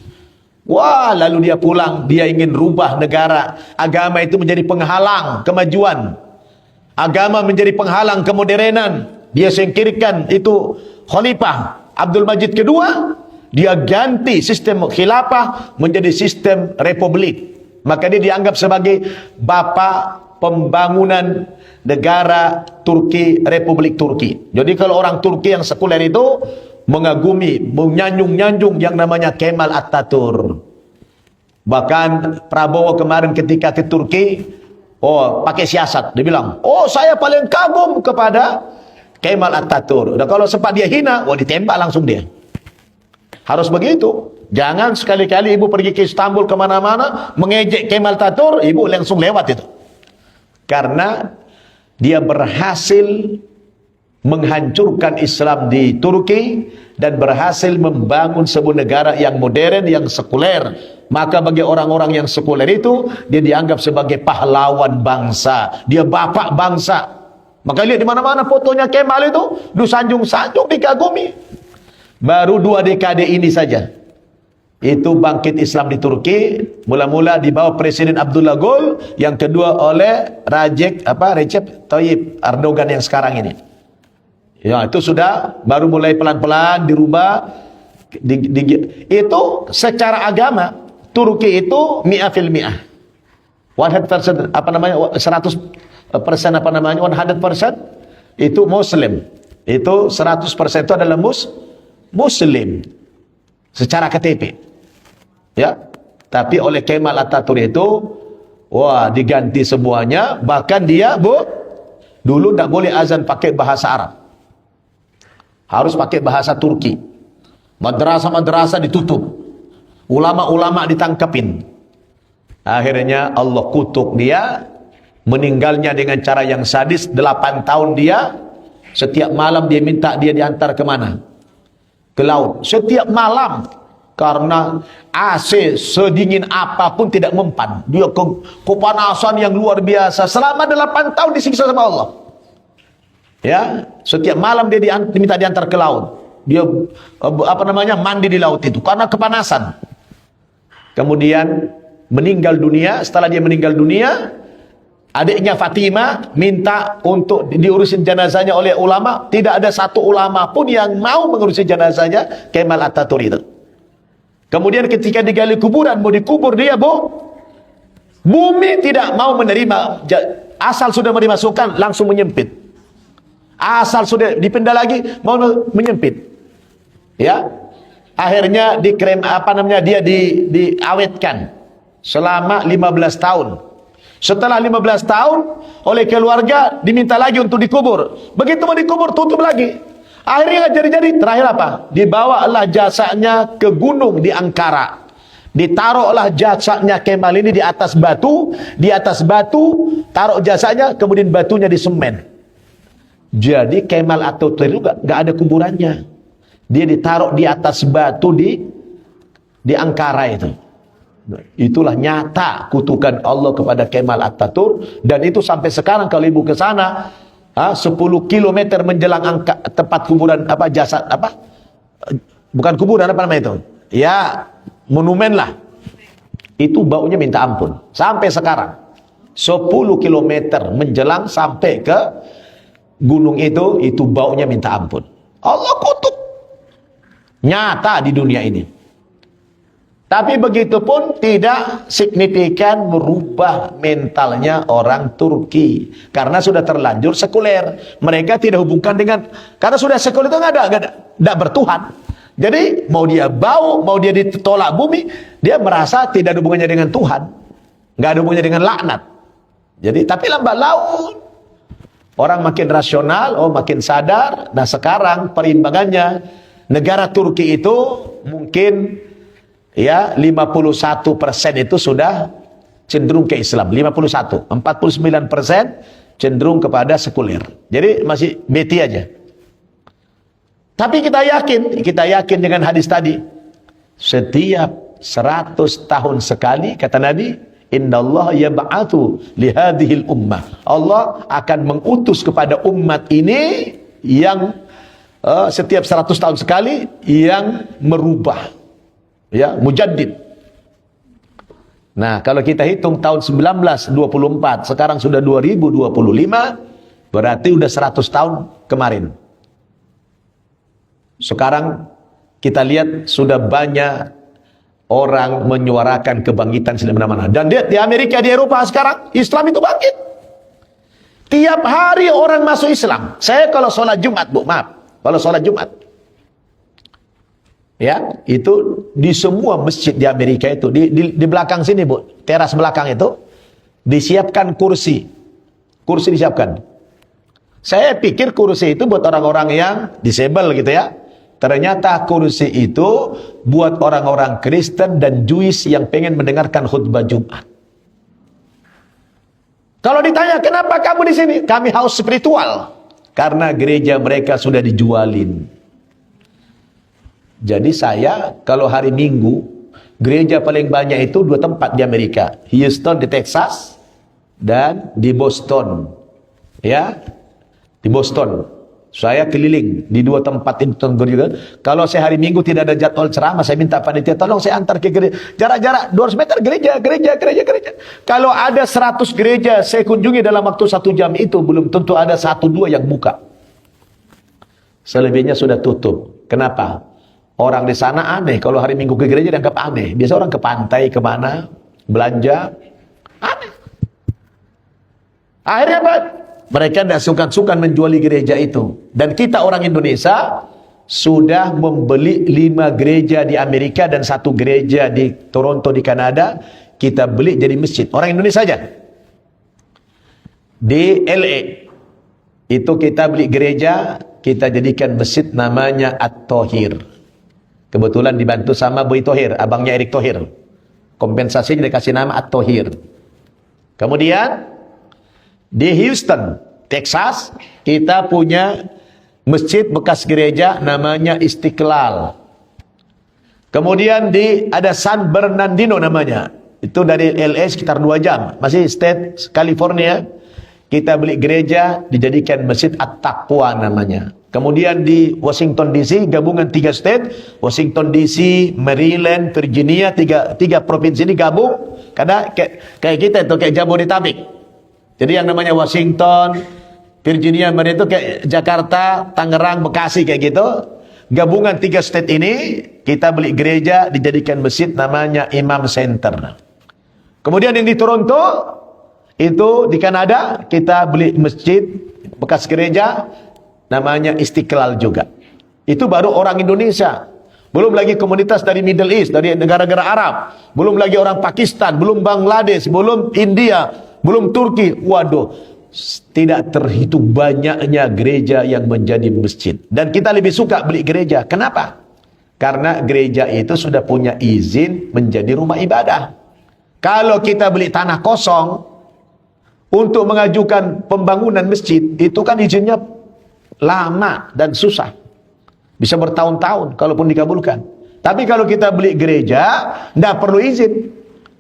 Wah, lalu dia pulang, dia ingin rubah negara. Agama itu menjadi penghalang kemajuan. Agama menjadi penghalang kemodernan. Dia singkirkan itu Khalifah Abdul Majid kedua. Dia ganti sistem khilafah menjadi sistem republik. Maka dia dianggap sebagai bapa pembangunan negara Turki, Republik Turki. Jadi kalau orang Turki yang sekuler itu mengagumi, menyanjung-nyanjung yang namanya Kemal Atatürk. Bahkan Prabowo kemarin ketika ke Turki, pakai siasat, dia bilang, saya paling kagum kepada Kemal Atatürk. Dan kalau sempat dia hina, ditembak langsung dia. Harus begitu. Jangan sekali-kali ibu pergi ke Istanbul kemana-mana mengejek Kemal Atatürk, ibu langsung lewat itu. Karena dia berhasil menghancurkan Islam di Turki dan berhasil membangun sebuah negara yang modern, yang sekuler. Maka bagi orang-orang yang sekuler itu, dia dianggap sebagai pahlawan bangsa, dia bapak bangsa. Maka lihat di mana-mana fotonya Kemal itu disanjung-sanjung, dikagumi. Baru 2 dekade ini saja itu bangkit Islam di Turki, mula-mula di bawah Presiden Abdullah Gül, yang kedua oleh Recep Tayyip Erdogan yang sekarang ini. Ya, itu sudah baru mulai pelan-pelan dirubah. Itu secara agama Turki itu 100%, 100% 100% itu Muslim. Itu 100% itu adalah Muslim secara KTP. Ya. Tapi oleh Kemal Atatürk itu diganti semuanya, bahkan dia dulu tidak boleh azan pakai bahasa Arab. Harus pakai bahasa Turki. Madrasah-madrasah ditutup. Ulama-ulama ditangkapin. Akhirnya Allah kutuk dia, meninggalnya dengan cara yang sadis. 8 tahun dia, setiap malam dia minta dia diantar kemana? Ke laut. Setiap malam. Karena AC sedingin apapun tidak mempan. Dia kepanasan yang luar biasa. Selama 8 tahun disiksa sama Allah. Ya, setiap malam dia diminta diantar ke laut. Dia mandi di laut itu karena kepanasan. Kemudian meninggal dunia. Setelah dia meninggal dunia, adiknya Fatimah minta untuk diurusin jenazahnya oleh ulama. Tidak ada satu ulama pun yang mau mengurusi jenazahnya Kemal Atatürk itu. Kemudian ketika digali kuburan, mau dikubur dia, bumi tidak mau menerima. Asal sudah mau dimasukkan, langsung menyempit. Asal sudah dipindah lagi, mau menyempit. Ya. Akhirnya dia diawetkan selama 15 tahun. Setelah 15 tahun, oleh keluarga diminta lagi untuk dikubur. Begitu mau dikubur, tutup lagi. Akhirnya jadi terakhir apa? Dibawalah jasadnya ke gunung di Ankara. Ditaruhlah jasadnya Kemal ini di atas batu. Di atas batu, taruh jasadnya, kemudian batunya disemen. Jadi Kemal Atatürk itu gak ada kuburannya. Dia ditaruh di atas batu di Ankara itu. Itulah nyata kutukan Allah kepada Kemal Atatürk. Dan itu sampai sekarang kalau ibu ke sana, 10 kilometer menjelang tempat kuburan jasad bukan kuburan, apa namanya itu? Ya, monumen lah. Itu baunya minta ampun. Sampai sekarang 10 kilometer menjelang sampai ke gunung itu baunya minta ampun. Allah kutuk. Nyata di dunia ini. Tapi begitu pun tidak signifikan merubah mentalnya orang Turki. Karena sudah terlanjur sekuler. Mereka tidak hubungkan dengan, karena sudah sekuler itu nggak bertuhan. Jadi mau dia bau, mau dia ditolak bumi, dia merasa tidak ada hubungannya dengan Tuhan. Nggak ada hubungannya dengan laknat. Jadi tapi lambat laun orang makin rasional, makin sadar. Nah sekarang perimbangannya, negara Turki itu mungkin 51% itu sudah cenderung ke Islam. 49% cenderung kepada sekuler. Jadi masih beti aja. Tapi kita yakin dengan hadis tadi. Setiap 100 tahun sekali, kata Nabi, Innallaha yab'atsu lihadhil ummah. Allah akan mengutus kepada umat ini yang setiap 100 tahun sekali yang merubah, ya, mujaddid. Nah, kalau kita hitung tahun 1924, sekarang sudah 2025, berarti udah 100 tahun kemarin. Sekarang kita lihat sudah banyak orang menyuarakan kebangkitan di mana-mana. Dan di Amerika, di Eropa sekarang Islam itu bangkit. Tiap hari orang masuk Islam. Saya kalau sholat Jumat, Bu, maaf. Kalau sholat Jumat. Ya, itu di semua masjid di Amerika itu. Di belakang sini, Bu. Teras belakang itu. Disiapkan kursi. Kursi disiapkan. Saya pikir kursi itu buat orang-orang yang disable gitu ya. Ternyata kursi itu buat orang-orang Kristen dan Jewish yang pengen mendengarkan khutbah Jumat. Kalau ditanya, kenapa kamu di sini? Kami haus spiritual. Karena gereja mereka sudah dijualin. Jadi saya, kalau hari Minggu, gereja paling banyak itu 2 tempat di Amerika. Houston di Texas, dan di Boston. Ya, di Boston. Saya keliling di 2 tempat itu juga. Kalau saya hari Minggu tidak ada jadwal ceramah, saya minta panitia, tolong saya antar ke gereja. Jarak-jarak 200 meter gereja. Kalau ada 100 gereja saya kunjungi dalam waktu 1 jam itu, belum tentu ada 1-2 yang buka. Selebihnya sudah tutup. Kenapa? Orang di sana aneh. Kalau hari Minggu ke gereja dianggap aneh. Biasa orang ke pantai, kemana, belanja. Aneh. Akhirnya apa? Mereka tidak sungkan-sungkan menjuali gereja itu. Dan kita orang Indonesia sudah membeli 5 gereja di Amerika dan 1 gereja di Toronto di Kanada. Kita beli jadi masjid. Orang Indonesia saja. Di LA itu kita beli gereja, kita jadikan masjid namanya At-Thohir. Kebetulan dibantu sama Boy Thohir, abangnya Erick Thohir. Kompensasinya dikasih nama At-Thohir. Kemudian di Houston, Texas, kita punya masjid bekas gereja namanya Istiqlal. Kemudian ada San Bernardino namanya. Itu dari LA sekitar 2 jam. Masih state California. Kita beli gereja, dijadikan masjid At-Taqwa namanya. Kemudian di Washington DC, gabungan 3 state. Washington DC, Maryland, Virginia, tiga provinsi ini gabung. Karena kayak kita itu, kayak Jabodetabek. Jadi yang namanya Washington, Virginia, Maryland itu kayak Jakarta, Tangerang, Bekasi kayak gitu. Gabungan 3 state ini, kita beli gereja, dijadikan masjid namanya Imam Center. Kemudian yang di Toronto, itu di Kanada, kita beli masjid bekas gereja, namanya Istiqlal juga. Itu baru orang Indonesia. Belum lagi komunitas dari Middle East, dari negara-negara Arab. Belum lagi orang Pakistan, belum Bangladesh, belum India, belum Turki. Waduh, tidak terhitung banyaknya gereja yang menjadi masjid. Dan kita lebih suka beli gereja. Kenapa? Karena gereja itu sudah punya izin menjadi rumah ibadah. Kalau kita beli tanah kosong untuk mengajukan pembangunan masjid, itu kan izinnya lama dan susah. Bisa bertahun-tahun kalaupun dikabulkan. Tapi kalau kita beli gereja, tidak perlu izin.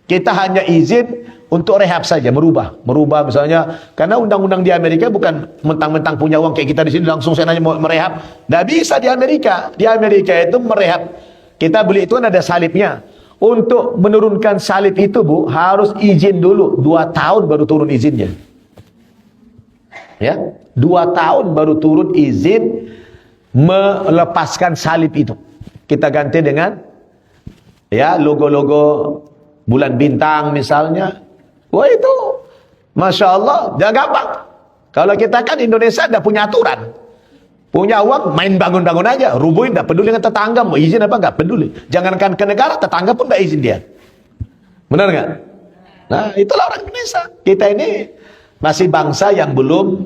Kita hanya izin untuk rehab saja, merubah misalnya. Karena undang-undang di Amerika bukan mentang-mentang punya uang kayak kita di sini langsung saya nanya mau merehab. Tidak bisa di Amerika. Di Amerika itu merehab. Kita beli itu kan ada salibnya. Untuk menurunkan salib itu, Bu, harus izin dulu. 2 tahun baru turun izinnya. Ya, 2 tahun baru turun izin melepaskan salib itu. Kita ganti dengan ya logo-logo bulan bintang misalnya. Wah itu, Masya Allah, jangan gampang. Kalau kita kan Indonesia tidak punya aturan. Punya uang, main bangun-bangun aja. Rubuhin, tidak peduli dengan tetangga. Mau izin apa, nggak peduli. Jangankan ke negara, tetangga pun tidak izin dia. Benar nggak? Nah, itulah orang Indonesia. Kita ini masih bangsa yang belum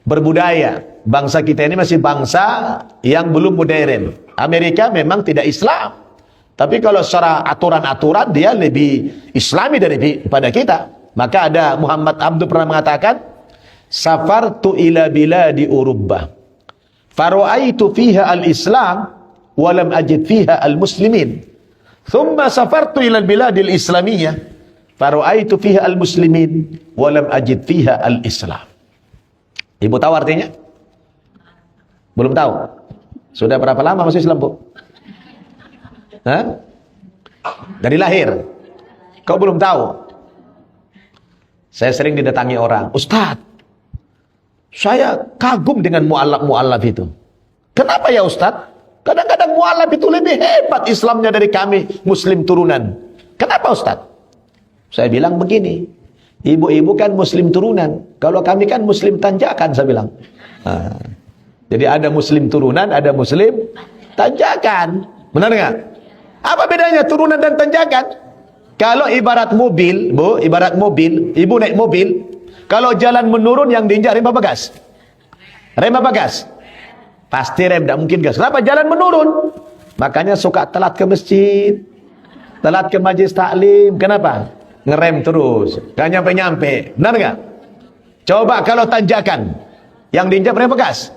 berbudaya. Bangsa kita ini masih bangsa yang belum modern. Amerika memang tidak Islam. Tapi kalau secara aturan-aturan, dia lebih Islami daripada kita. Maka ada Muhammad Abduh pernah mengatakan, Safartu ila biladi Urubbah. Faru'aitu fiha al-Islam walam ajid fiha al-Muslimin. Thumma safartu ila al-biladil Islamiyah. Faru'aitu fiha al-Muslimin walam ajid fiha al-Islam. Ibu tahu artinya? Belum tahu? Sudah berapa lama masuk Islam, Bu? Hah? Dari lahir? Kau belum tahu? Saya sering didatangi orang, Ustadz, saya kagum dengan mu'alaf itu. Kenapa ya Ustadz? Kadang-kadang mu'alaf itu lebih hebat Islamnya dari kami Muslim turunan. Kenapa Ustadz? Saya bilang begini, Ibu-ibu kan muslim turunan. Kalau kami kan muslim tanjakan, saya bilang. Nah, jadi ada muslim turunan, ada muslim tanjakan. Benar nggak? Apa bedanya turunan dan tanjakan? Kalau ibarat mobil, Bu, ibarat mobil, ibu naik mobil, kalau jalan menurun yang diinjak rem apa gas? Rem apa gas? Pasti rem, tidak mungkin gas. Kenapa? Jalan menurun. Makanya suka telat ke masjid, telat ke majlis taklim. Kenapa? Ngerem terus, gak nyampe-nyampe. Benar nggak? Coba kalau tanjakan, yang diinjak rem apa gas?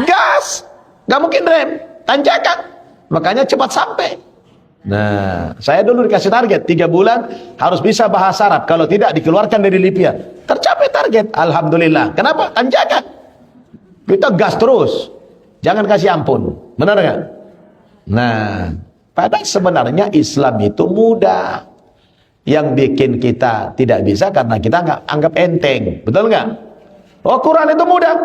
Gas, gak mungkin rem, tanjakan. Makanya cepat sampai. Nah, saya dulu dikasih target 3 bulan harus bisa bahasa Arab. Kalau tidak dikeluarkan dari Libya. Tercapai target, alhamdulillah. Kenapa? Tanjakan. Kita gas terus, jangan kasih ampun. Benar nggak? Nah, padahal sebenarnya Islam itu mudah. Yang bikin kita tidak bisa karena kita nggak anggap enteng. Betul nggak? Oh, Quran itu mudah.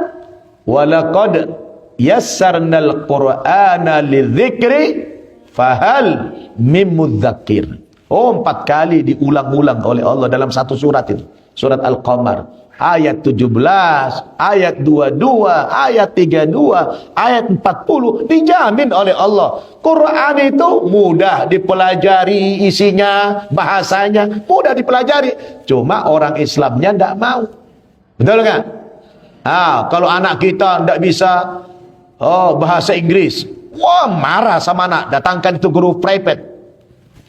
Walaqad yassarnal Qur'ana lidzikri fahal mim mudzakir. Oh, 4 kali diulang-ulang oleh Allah dalam satu surat itu. Surat Al-Qamar. Ayat 17, ayat 22, ayat 32, ayat 40 dijamin oleh Allah. Quran itu mudah dipelajari, isinya, bahasanya mudah dipelajari. Cuma orang Islamnya tidak mau. Betul nggak? Kalau anak kita tidak bisa bahasa Inggris, wah marah sama anak. Datangkan itu guru private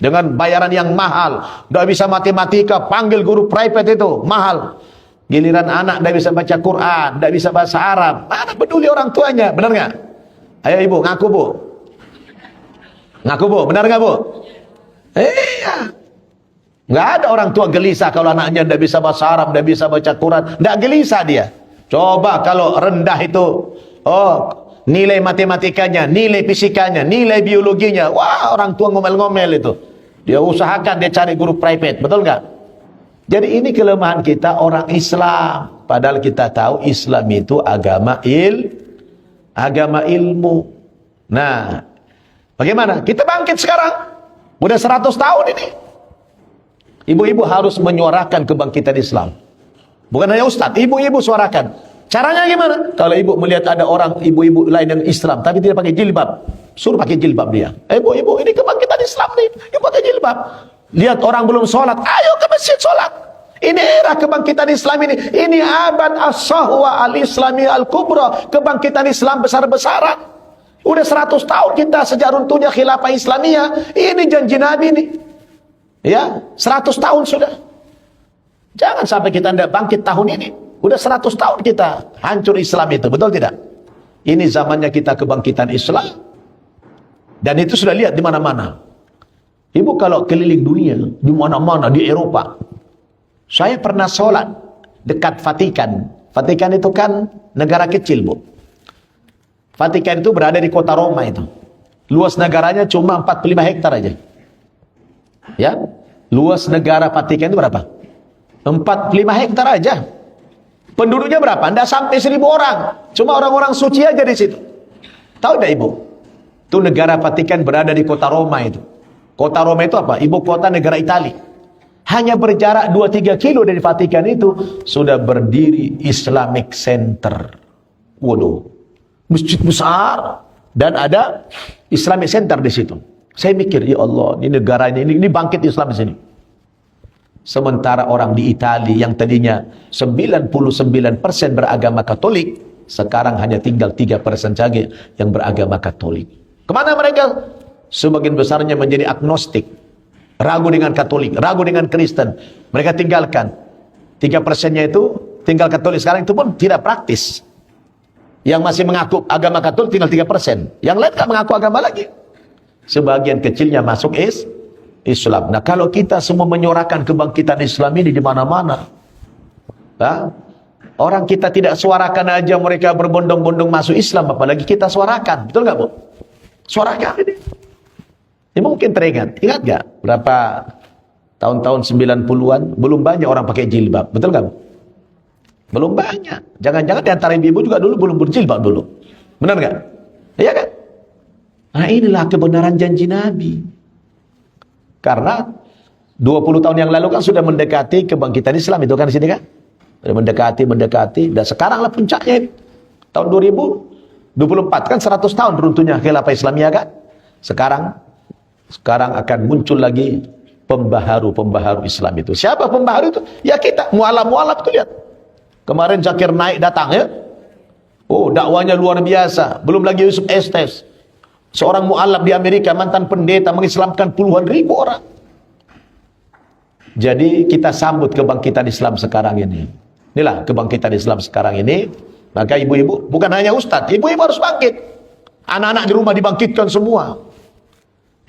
dengan bayaran yang mahal. Tidak bisa matematika, panggil guru private itu mahal. Giliran anak tidak bisa baca Quran, tidak bisa bahasa Arab, mana peduli orang tuanya. Benar nggak? Ayo ibu, ngaku bu. Ngaku bu, benar nggak bu? Iya. Nggak ada orang tua gelisah kalau anaknya tidak bisa bahasa Arab, tidak bisa baca Quran. Tidak gelisah dia. Coba kalau rendah itu, nilai matematikanya, nilai fisikanya, nilai biologinya, wah orang tua ngomel-ngomel itu. Dia usahakan dia cari guru private, betul nggak? Jadi ini kelemahan kita orang Islam. Padahal kita tahu Islam itu agama ilmu. Nah, bagaimana? Kita bangkit sekarang. Udah 100 tahun ini. Ibu-ibu harus menyuarakan kebangkitan Islam. Bukan hanya ustadz, ibu-ibu suarakan. Caranya gimana? Kalau ibu melihat ada orang ibu-ibu lain yang Islam tapi tidak pakai jilbab, suruh pakai jilbab dia. Ibu-ibu, ini kebangkitan Islam nih, ibu pakai jilbab. Lihat orang belum sholat, ayo ke masjid sholat. Ini era kebangkitan Islam ini. Ini abad as-sahwa al-islami al-kubra. Kebangkitan Islam besar-besaran. Udah 100 tahun kita sejak runtuhnya khilafah Islamiyah. Ini janji Nabi nih. Ya, 100 tahun sudah. Jangan sampai kita tidak bangkit tahun ini. Udah 100 tahun kita hancur Islam itu. Betul tidak? Ini zamannya kita kebangkitan Islam. Dan itu sudah lihat di mana-mana. Ibu kalau keliling dunia, di mana-mana, di Eropa. Saya pernah sholat dekat Vatikan. Vatikan itu kan negara kecil, Bu. Vatikan itu berada di kota Roma itu. Luas negaranya cuma 45 hektar aja. Ya, luas negara Vatikan itu berapa? 45 hektar aja. Penduduknya berapa? Tidak sampai 1.000 orang. Cuma orang-orang suci aja di situ. Tahu tidak Ibu? Itu negara Vatikan berada di kota Roma itu. Kota Roma itu apa? Ibu kota negara Italia. Hanya berjarak 2-3 kilo dari Vatikan itu sudah berdiri Islamic Center. Waduh, masjid besar dan ada Islamic Center di situ. Saya mikir, ya Allah, ini negaranya ini bangkit Islam di sini. Sementara orang di Italia yang tadinya 99% beragama Katolik, sekarang hanya tinggal 3% saja yang beragama Katolik. Kemana mereka? Sebagian besarnya menjadi agnostik, ragu dengan Katolik, ragu dengan Kristen. Mereka tinggalkan. 3%-nya itu tinggal Katolik. Sekarang itu pun tidak praktis. Yang masih mengaku agama Katolik tinggal 3%. Yang lain tak mengaku agama lagi. Sebagian kecilnya masuk Islam. Nah, kalau kita semua menyuarakan kebangkitan Islam ini di mana-mana, orang kita tidak suarakan aja mereka berbondong-bondong masuk Islam, apalagi kita suarakan. Betul nggak Bu? Suarakan ini. Ini mungkin teringat. Ingat nggak berapa tahun-tahun 90-an belum banyak orang pakai jilbab. Betul nggak Bu? Belum banyak. Jangan-jangan di antara ibu juga dulu belum berjilbab dulu. Benar nggak? Iya kan? Nah, inilah kebenaran janji Nabi. Karena 20 tahun yang lalu kan sudah mendekati kebangkitan Islam itu kan di sini kan. Sudah mendekati dan sekarang lah puncaknya tahun 2024 kan 100 tahun runtuhnya khilafah Islamiyah kan. Sekarang akan muncul lagi pembaharu Islam itu. Siapa pembaharu itu? Ya kita, mualaf tuh lihat. Kemarin Zakir Naik datang ya. Oh, dakwanya luar biasa. Belum lagi Yusuf Estes. Seorang mualaf di Amerika, mantan pendeta, mengislamkan puluhan ribu orang. Jadi kita sambut kebangkitan Islam sekarang ini. Inilah kebangkitan Islam sekarang ini. Maka ibu-ibu, bukan hanya ustadz, ibu-ibu harus bangkit. Anak-anak di rumah dibangkitkan semua.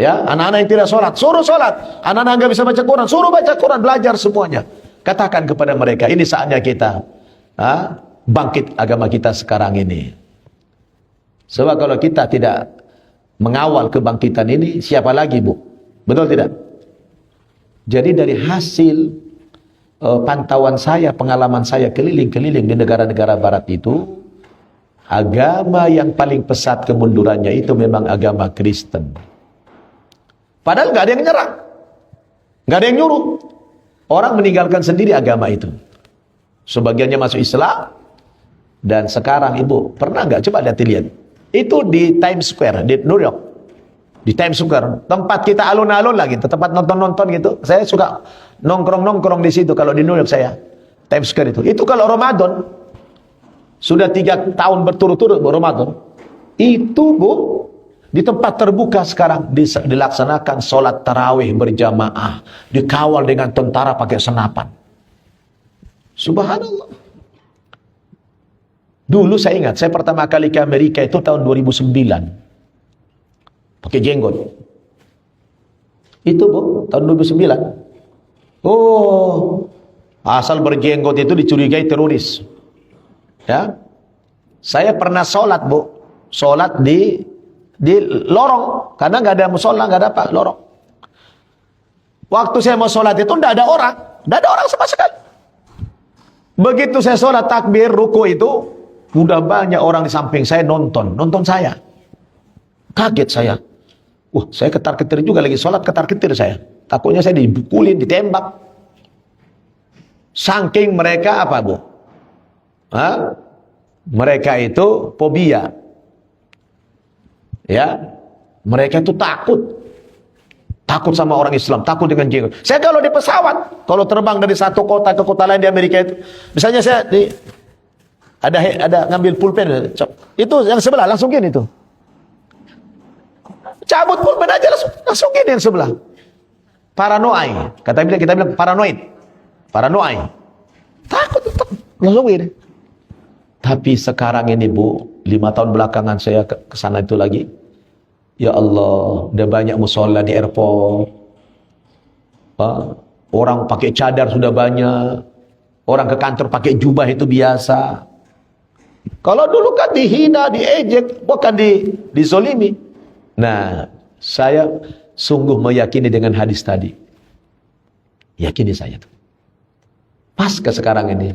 Ya, anak-anak yang tidak sholat, suruh sholat. Anak-anak nggak bisa baca Quran, suruh baca Quran, belajar semuanya. Katakan kepada mereka, ini saatnya kita bangkit agama kita sekarang ini. Sebab kalau kita tidak mengawal kebangkitan ini, siapa lagi, Bu? Betul tidak? Jadi dari hasil pantauan saya, pengalaman saya keliling-keliling di negara-negara barat itu, agama yang paling pesat kemundurannya itu memang agama Kristen. Padahal nggak ada yang nyerang, nggak ada yang nyuruh. Orang meninggalkan sendiri agama itu. Sebagiannya masuk Islam. Dan sekarang ibu, pernah nggak coba lihat? Itu di Times Square, di New York. Di Times Square, tempat kita alun-alun lagi, tempat nonton-nonton gitu. Saya suka nongkrong-nongkrong di situ kalau di New York saya. Times Square itu. Itu kalau Ramadan, sudah 3 tahun berturut-turut Ramadan. Itu Bu, di tempat terbuka sekarang dilaksanakan sholat tarawih berjamaah, dikawal dengan tentara pakai senapan. Subhanallah. Dulu saya ingat, saya pertama kali ke Amerika itu tahun 2009. Pakai jenggot. Itu Bu, tahun 2009. Oh, asal berjenggot itu dicurigai teroris. Ya. Saya pernah sholat Bu, sholat di lorong, karena nggak ada musola, nggak ada apa, lorong. Waktu saya mau sholat itu nggak ada orang sama sekali. Begitu saya sholat takbir, ruku itu, udah banyak orang di samping saya nonton saya. Kaget saya. Saya ketar-ketir juga lagi sholat, ketar-ketir saya. Takutnya saya dibukulin, ditembak. Saking mereka apa Bu? Mereka itu fobia. Ya, mereka itu takut sama orang Islam, takut dengan jenggot. Saya kalau di pesawat, kalau terbang dari satu kota ke kota lain di Amerika itu, misalnya saya ada ngambil pulpen, itu yang sebelah langsung gini tuh, cabut pulpen aja langsung gini yang sebelah. Paranoid, kita bilang paranoid, takut langsung gini. Tapi sekarang ini Bu, 5 tahun belakangan saya ke sana itu lagi. Ya Allah, udah banyak musola di airport. Orang pakai cadar sudah banyak. Orang ke kantor pakai jubah itu biasa. Kalau dulu kan dihina, diejek, bukan dizolimi. Nah, saya sungguh meyakini dengan hadis tadi. Yakini saya tuh. Pas ke sekarang ini.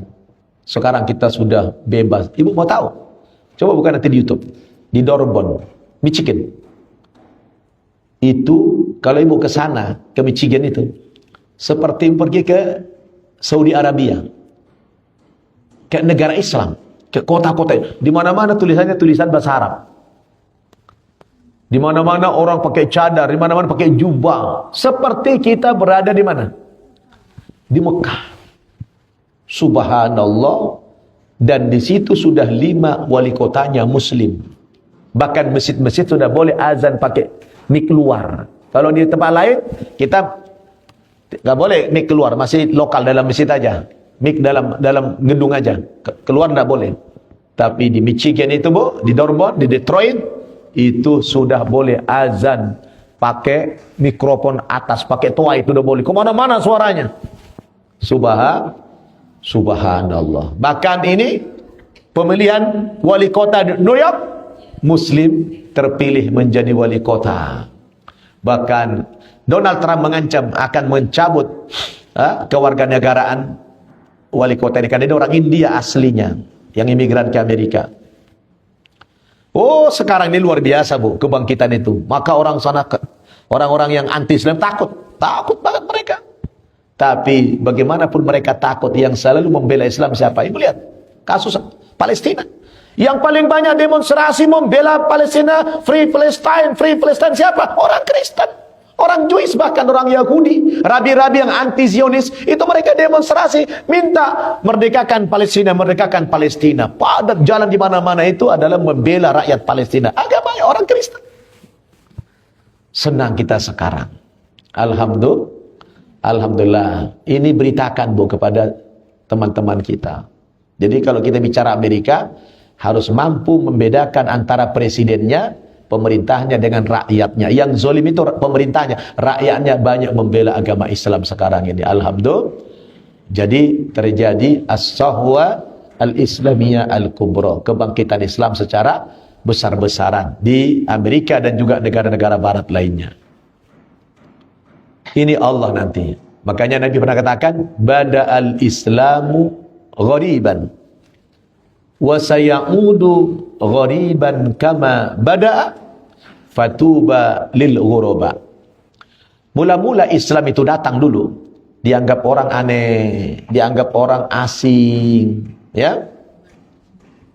Sekarang kita sudah bebas. Ibu mau tahu? Coba buka nanti di YouTube. Di Dorbon, Michigan. Itu kalau ibu ke sana, ke Michigan itu, seperti pergi ke Saudi Arabia. Ke negara Islam, ke kota-kota. Di mana-mana tulisannya tulisan bahasa Arab. Di mana-mana orang pakai cadar, di mana-mana pakai jubah. Seperti kita berada di mana? Di Mekah. Subhanallah. Dan di situ sudah 5 wali kotanya muslim. Bahkan masjid-masjid sudah boleh azan pakai mic keluar. Kalau di tempat lain kita nggak boleh mic keluar, masih lokal dalam masjid aja. Mic dalam gedung aja. Keluar nggak boleh. Tapi di Michigan itu Bu, di Dorbon, di Detroit itu sudah boleh azan pakai mikrofon atas, pakai toa itu udah boleh. Kemana-mana suaranya. Subhanallah. Bahkan ini pemilihan wali kota di New York, Muslim terpilih menjadi wali kota. Bahkan Donald Trump mengancam akan mencabut kewarganegaraan wali kota ini, karena dia orang India aslinya yang imigran ke Amerika. Oh, sekarang ini luar biasa Bu, kebangkitan itu. Maka orang sana, orang-orang yang anti Islam takut banget mereka. Tapi bagaimanapun mereka takut, yang selalu membela Islam siapa? Ibu lihat kasus Palestina. Yang paling banyak demonstrasi membela Palestina, Free Palestine siapa? Orang Kristen, orang Jewish, bahkan orang Yahudi, rabi-rabi yang anti-Zionis, itu mereka demonstrasi minta merdekakan Palestina, merdekakan Palestina. Padat jalan di mana-mana itu adalah membela rakyat Palestina. Agamanya orang Kristen. Senang kita sekarang. Alhamdulillah. Ini beritakan Bu kepada teman-teman kita. Jadi kalau kita bicara Amerika, harus mampu membedakan antara presidennya, pemerintahnya dengan rakyatnya. Yang zalim itu pemerintahnya, rakyatnya banyak membela agama Islam sekarang ini. Alhamdulillah. Jadi terjadi as-sahwa al-islamiyah al-kubra, kebangkitan Islam secara besar-besaran di Amerika dan juga negara-negara barat lainnya. Ini Allah nanti. Makanya Nabi pernah katakan, bada'al islamu ghariban wa sayaudu ghariban kama bada'a fatuba lil ghuraba. Mula-mula Islam itu datang dulu, dianggap orang aneh, dianggap orang asing, ya.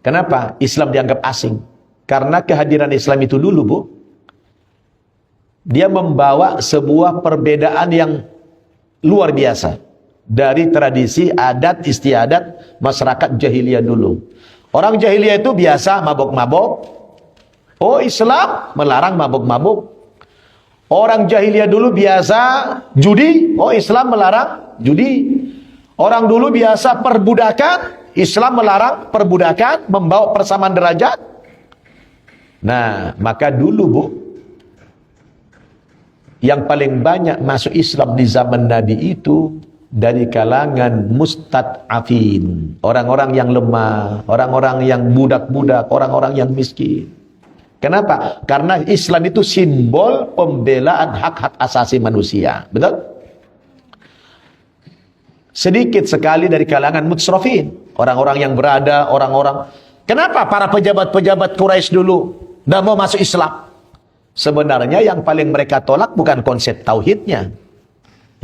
Kenapa Islam dianggap asing? Karena kehadiran Islam itu dulu, Bu, dia membawa sebuah perbedaan yang luar biasa dari tradisi adat istiadat masyarakat jahiliyah dulu. Orang jahiliyah itu biasa mabok-mabok. Oh, Islam melarang mabok-mabok. Orang jahiliyah dulu biasa judi. Oh, Islam melarang judi. Orang dulu biasa perbudakan. Islam melarang perbudakan, membawa persamaan derajat. Nah, maka dulu, Bu, yang paling banyak masuk Islam di zaman Nabi itu dari kalangan mustad'afin, orang-orang yang lemah, orang-orang yang budak-budak, orang-orang yang miskin. Kenapa? Karena Islam itu simbol pembelaan hak-hak asasi manusia. Betul? Sedikit sekali dari kalangan mutsrafin, orang-orang yang berada, orang-orang. Kenapa para pejabat-pejabat Quraisy dulu tidak mau masuk Islam? Sebenarnya yang paling mereka tolak bukan konsep tauhidnya.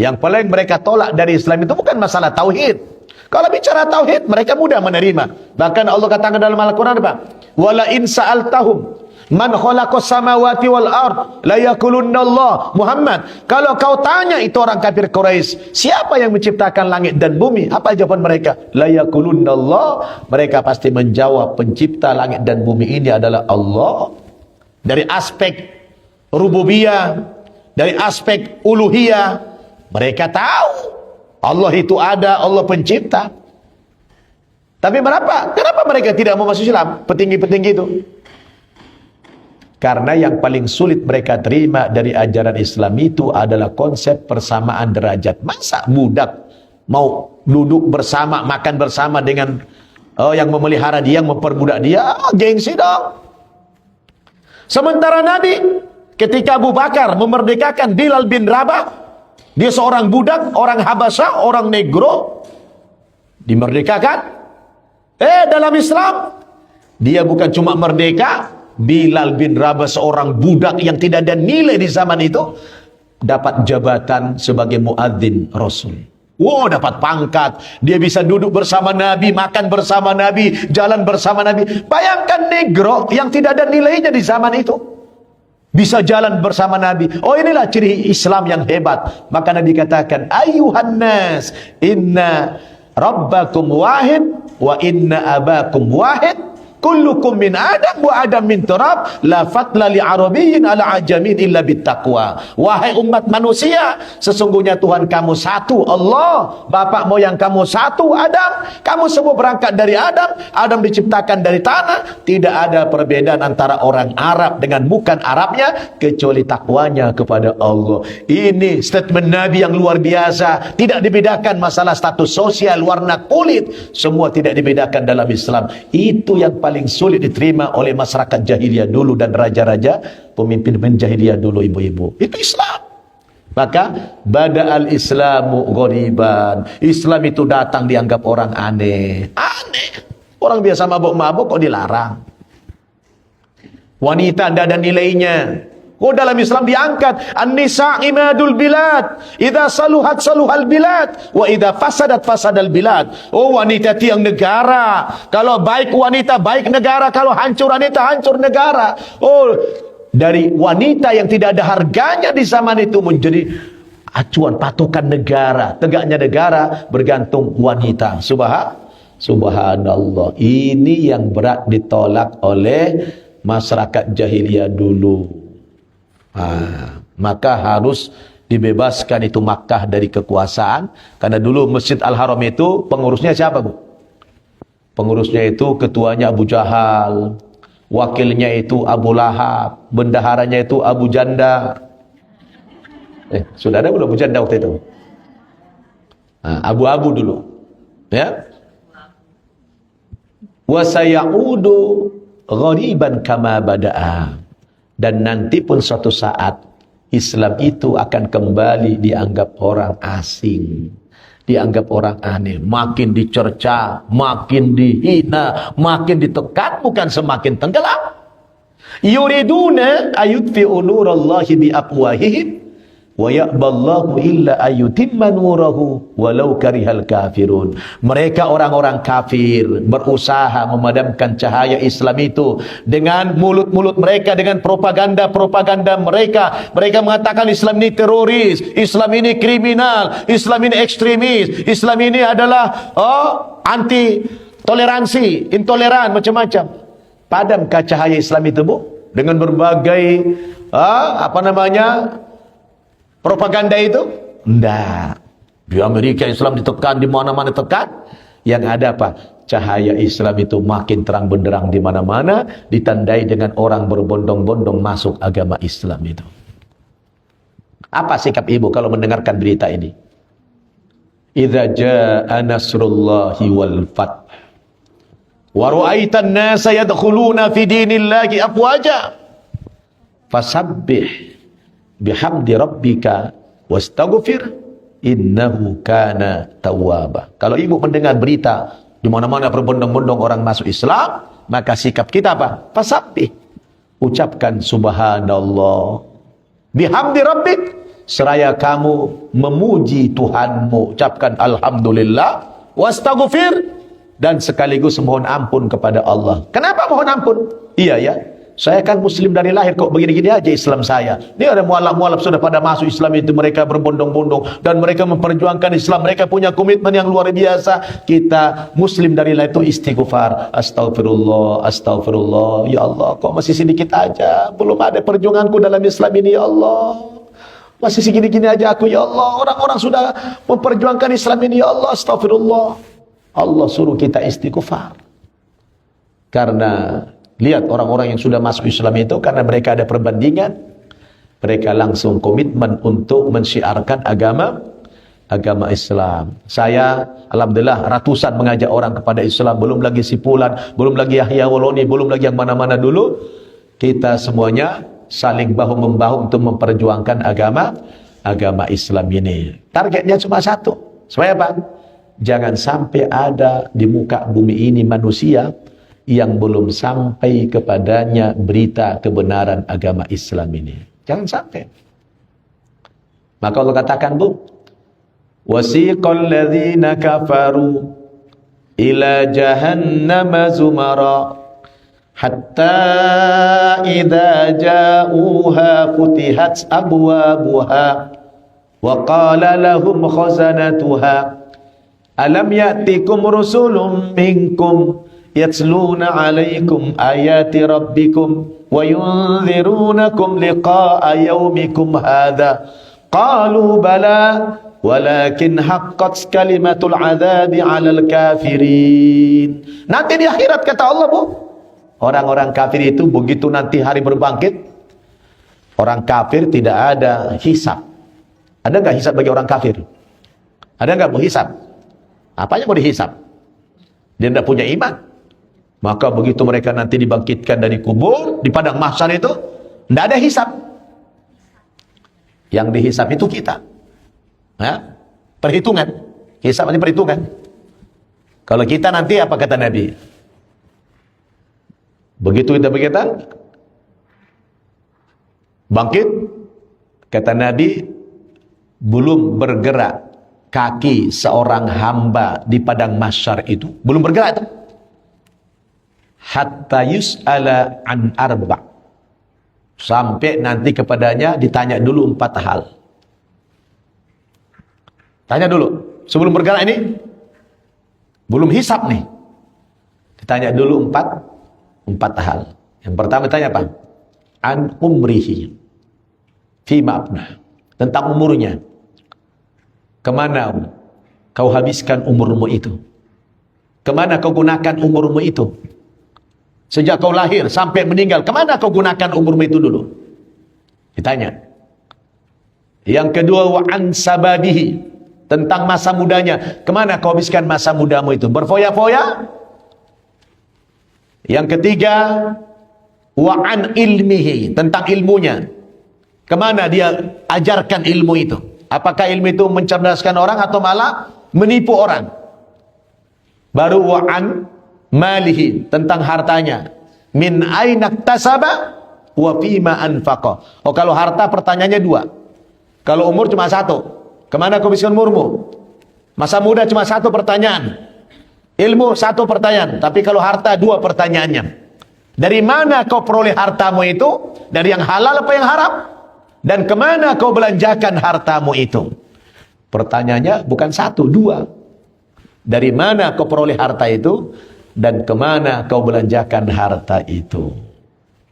Yang paling mereka tolak dari Islam itu bukan masalah tauhid. Kalau bicara tauhid, mereka mudah menerima. Bahkan Allah katakan dalam Al-Quran apa? Wala in sa'altahum man khalaqas samawati wal ard la yaqulunna Allah. Muhammad, kalau kau tanya itu orang kafir Quraisy, siapa yang menciptakan langit dan bumi? Apa jawaban mereka? La yaqulunna Allah. Mereka pasti menjawab pencipta langit dan bumi ini adalah Allah. Dari aspek rububiyah, dari aspek uluhiyah, mereka tahu Allah itu ada, Allah pencipta. Tapi kenapa mereka tidak mau masuk Islam? Petinggi-petinggi itu. Karena yang paling sulit mereka terima dari ajaran Islam itu adalah konsep persamaan derajat. Masa budak mau duduk bersama, makan bersama dengan yang memelihara dia, yang memperbudak dia? Gengsi dong. Sementara Nabi, ketika Abu Bakar memerdekakan Bilal bin Rabah, dia seorang budak, orang Habasyah, orang negro, dimerdekakan. Dalam Islam, dia bukan cuma merdeka. Bilal bin Rabah, seorang budak yang tidak ada nilai di zaman itu, dapat jabatan sebagai muadzin Rasul. Wow, dapat pangkat. Dia bisa duduk bersama Nabi, makan bersama Nabi, jalan bersama Nabi. Bayangkan negro yang tidak ada nilainya di zaman itu bisa jalan bersama Nabi. Oh, inilah ciri Islam yang hebat. Maka Nabi katakan, ayuhan nas, inna rabbakum wahid wa inna abakum wahid. Kullukum min Adam wa Adam min turab, la fatla li arabiyyin ala ajamin illa bittaqwa. Wahai umat manusia, sesungguhnya Tuhan kamu satu, Allah. Bapak moyang kamu satu, Adam. Kamu semua berangkat dari Adam. Adam diciptakan dari tanah. Tidak ada perbedaan antara orang Arab dengan bukan Arabnya, kecuali takwanya kepada Allah. Ini statement Nabi yang luar biasa. Tidak dibedakan masalah status sosial, warna kulit, semua tidak dibedakan dalam Islam. Itu yang paling sulit diterima oleh masyarakat jahiliyah dulu dan raja-raja, pemimpin jahiliyah dulu, ibu-ibu. Itu Islam. Maka bada'al islamu ghariban. Islam itu datang dianggap orang aneh. Aneh. Orang biasa mabuk-mabuk kok dilarang. Wanita tidak ada nilainya. Oh, dalam Islam diangkat an-nisa imadul bilad, idza saluhat saluhal bilad, wa idza fasadat fasadal bilad. Oh, wanita tiang negara. Kalau baik wanita, baik negara. Kalau hancur wanita, hancur negara. Oh, dari wanita yang tidak ada harganya di zaman itu menjadi acuan patokan negara. Tegaknya negara bergantung wanita. Subhanallah. Ini yang berat ditolak oleh masyarakat jahiliyah dulu. Maka harus dibebaskan itu Makkah dari kekuasaan, karena dulu Masjid Al-Haram itu pengurusnya siapa, Bu? Pengurusnya itu ketuanya Abu Jahal, wakilnya itu Abu Lahab, bendaharanya itu Abu Janda. Sudah ada belum Abu Janda waktu itu? Abu-abu dulu, ya. Wa sayaudu ghariban kama bada'a. Dan nanti pun suatu saat Islam itu akan kembali dianggap orang asing, dianggap orang aneh, makin dicerca, makin dihina, makin ditekan, bukan semakin tenggelam. Yuriduna ayutfi'u nurallahi biafwahihim wa ya'ballahu illa ayyutimma nurahu walau karihal kafirun. Mereka orang-orang kafir berusaha memadamkan cahaya Islam itu dengan mulut-mulut mereka, dengan propaganda-propaganda mereka. Mereka mengatakan Islam ini teroris, Islam ini kriminal, Islam ini ekstremis, Islam ini adalah anti toleransi, intoleran, macam-macam. Padamkah cahaya Islam itu, Bu? Dengan berbagai propaganda itu? Enggak. Di Amerika Islam ditekan, di mana-mana tekan. Yang ada apa? Cahaya Islam itu makin terang benderang di mana-mana, ditandai dengan orang berbondong-bondong masuk agama Islam itu. Apa sikap ibu kalau mendengarkan berita ini? Idza jaa nasrullahi wal fath wa ra'aitan nasa yadkhuluna fi dinillahi afwaja fasabbih bihamdi rabbika wastaghfir innahu kana tawwaba. Kalau ibu mendengar berita di mana-mana berbondong-bondong orang masuk Islam, maka sikap kita apa? Fasabbih. Ucapkan subhanallah. Bihamdi rabbik, seraya kamu memuji Tuhanmu, ucapkan alhamdulillah, wastaghfir, dan sekaligus mohon ampun kepada Allah. Kenapa mohon ampun? Iya ya, saya kan muslim dari lahir, kok begini-gini aja Islam saya. Ini ada mualaf-mualaf sudah pada masuk Islam itu, mereka berbondong-bondong dan mereka memperjuangkan Islam, mereka punya komitmen yang luar biasa. Kita muslim dari lahir itu istighfar, astagfirullah, astagfirullah, ya Allah kok masih sedikit aja, belum ada perjuanganku dalam Islam ini ya Allah, masih segini-gini aja aku ya Allah, orang-orang sudah memperjuangkan Islam ini ya Allah, astagfirullah. Allah suruh kita istighfar karena lihat orang-orang yang sudah masuk Islam itu, karena mereka ada perbandingan, mereka langsung komitmen untuk mensyiarkan agama Islam. Saya alhamdulillah ratusan mengajak orang kepada Islam, belum lagi si Pulan, belum lagi Yahya Waloni, belum lagi yang mana-mana dulu. Kita semuanya saling bahu-membahu untuk memperjuangkan agama Islam ini. Targetnya cuma satu, supaya apa? Jangan sampai ada di muka bumi ini manusia yang belum sampai kepadanya berita kebenaran agama Islam ini. Jangan sampai. Maka Allah katakan, Bu, wasiqal ladzina kafaru ila jahannama zumara hatta idza ja'uha futihat abwabuha wa qala lahum khazanatuha alam ya'tikum rusulun minkum yatluna 'alaikum ayati rabbikum wa yunzirunakum liqa'a yaumikum hadza qalu bala walakin haqqat kalimatul 'adzabi 'alal kafirin. Nanti di akhirat kata Allah, Bu, orang-orang kafir itu begitu nanti hari berbangkit, orang kafir tidak ada hisab. Ada enggak hisab bagi orang kafir? Ada enggak mau hisab? Apanya mau dihisab? Dia tidak punya iman. Maka begitu mereka nanti dibangkitkan dari kubur, di padang mahsyar itu, tidak ada hisab. Yang dihisab itu kita. Ya? Perhitungan. Hisab ini perhitungan. Kalau kita nanti apa kata Nabi? Begitu kita berkata, Bangkit, kata Nabi, belum bergerak kaki seorang hamba di padang mahsyar itu, belum bergerak itu, hatta yus'ala an arba', sampai nanti kepadanya ditanya dulu 4 hal. Tanya dulu, sebelum bergerak ini, belum hisab nih, ditanya dulu 4 hal. Yang pertama tanya apa? An umrihi fima abnah, tentang umurnya. Kemana kau habiskan umurmu itu? Kemana kau gunakan umurmu itu? Sejak kau lahir sampai meninggal, kemana kau gunakan umurmu itu dulu? Ditanya. Yang kedua, wa an sababihi, tentang masa mudanya. Kemana kau habiskan masa mudamu itu? Berfoya-foya? Yang ketiga, wa an ilmihi, tentang ilmunya. Kemana dia ajarkan ilmu itu? Apakah ilmu itu mencerdaskan orang atau malah menipu orang? Baru wa an malihi, tentang hartanya. Min aina iktasaba wa fima anfaqa. Oh, kalau harta pertanyaannya 2. Kalau umur cuma 1. Kemana kau habiskan umurmu? Masa muda cuma 1 pertanyaan. Ilmu 1 pertanyaan. Tapi kalau harta 2 pertanyaannya. Dari mana kau peroleh hartamu itu? Dari yang halal apa yang haram? Dan kemana kau belanjakan hartamu itu? Pertanyaannya bukan 1, 2. Dari mana kau peroleh harta itu? Dan kemana kau belanjakan harta itu?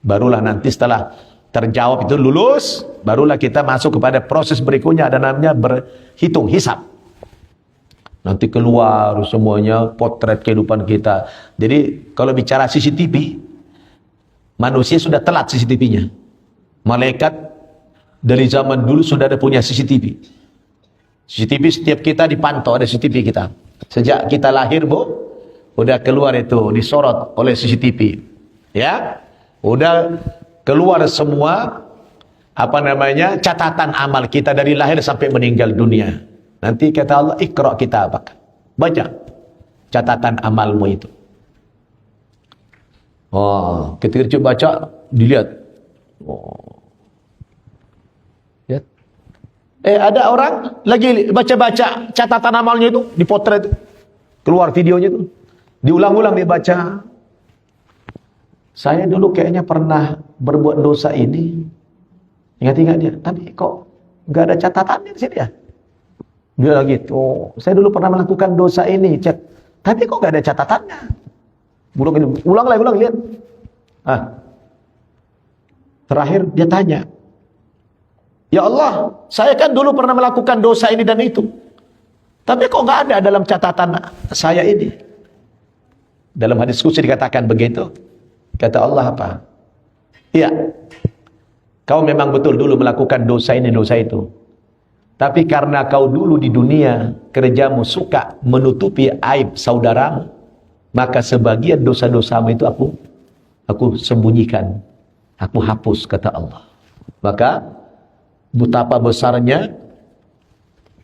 Barulah nanti setelah terjawab itu, lulus, barulah kita masuk kepada proses berikutnya, ada namanya berhitung, hisab. Nanti keluar semuanya potret kehidupan kita. Jadi kalau bicara CCTV, manusia sudah telat CCTV-nya. Malaikat dari zaman dulu sudah ada punya CCTV. CCTV setiap kita dipantau, ada CCTV kita. Sejak kita lahir, Bu, udah keluar itu, disorot oleh CCTV. Ya, udah keluar semua catatan amal kita dari lahir sampai meninggal dunia. Nanti kata Allah, Iqra kitabak, baca catatan amalmu itu. Oh, ketika dia baca, dilihat. Oh. Ya. Ada orang lagi baca-baca catatan amalnya itu, dipotret, keluar videonya itu, diulang-ulang dia baca. Saya dulu kayaknya pernah berbuat dosa ini, ingat-ingat dia, tapi kok nggak ada catatannya di sini ya? Dia lagi, oh, saya dulu pernah melakukan dosa ini, tapi kok nggak ada catatannya? Ulang lagi, lihat. Terakhir dia tanya, ya Allah, saya kan dulu pernah melakukan dosa ini dan itu, tapi kok nggak ada dalam catatan saya ini? Dalam hadis qudsi dikatakan begitu. Kata Allah apa? Iya, kau memang betul dulu melakukan dosa ini, dosa itu. Tapi karena kau dulu di dunia kerjamu suka menutupi aib saudaramu, maka sebagian dosa-dosamu itu aku sembunyikan, aku hapus, kata Allah. Maka betapa besarnya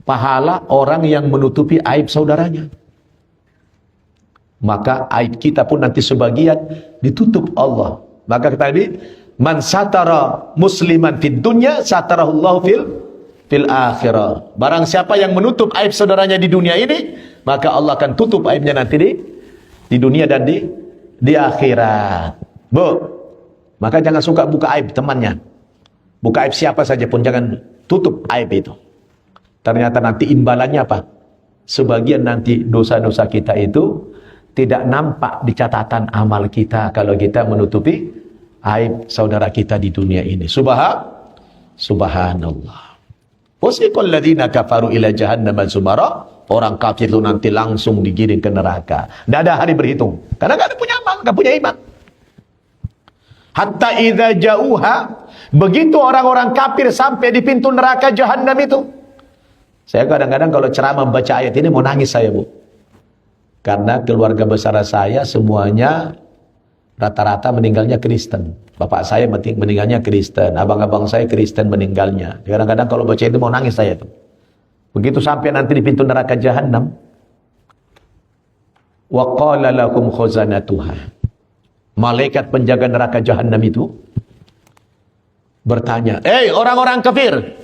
pahala orang yang menutupi aib saudaranya. Maka aib kita pun nanti sebagian ditutup Allah. Maka kata Nabi, man satara musliman fid dunya satarahullahu fil akhirah. Barang siapa yang menutup aib saudaranya di dunia ini, maka Allah akan tutup aibnya nanti di dunia dan di akhirat. Bu, maka jangan suka buka aib temannya. Buka aib siapa saja pun jangan tutup aib itu. Ternyata nanti imbalannya apa? Sebagian nanti dosa-dosa kita itu tidak nampak di catatan amal kita kalau kita menutupi aib saudara kita di dunia ini. Subhanallah. Wasiqal ladzina kafaru ila jahannam zumara. Orang kafir itu nanti langsung digiring ke neraka. Tidak ada hari berhitung. Karena tidak punya amal, tidak punya iman. Hatta idza jauha, begitu orang-orang kafir sampai di pintu neraka jahannam itu. Saya kadang-kadang kalau ceramah baca ayat ini mau nangis saya, Bu. Karena keluarga besar saya semuanya rata-rata meninggalnya Kristen. Bapak saya meninggalnya Kristen, abang-abang saya Kristen meninggalnya. Kadang-kadang kalau baca itu mau nangis saya tuh. Begitu sampai nanti di pintu neraka jahannam, wa qala lakum khazanatuha. Malaikat penjaga neraka jahannam itu bertanya, orang-orang kafir,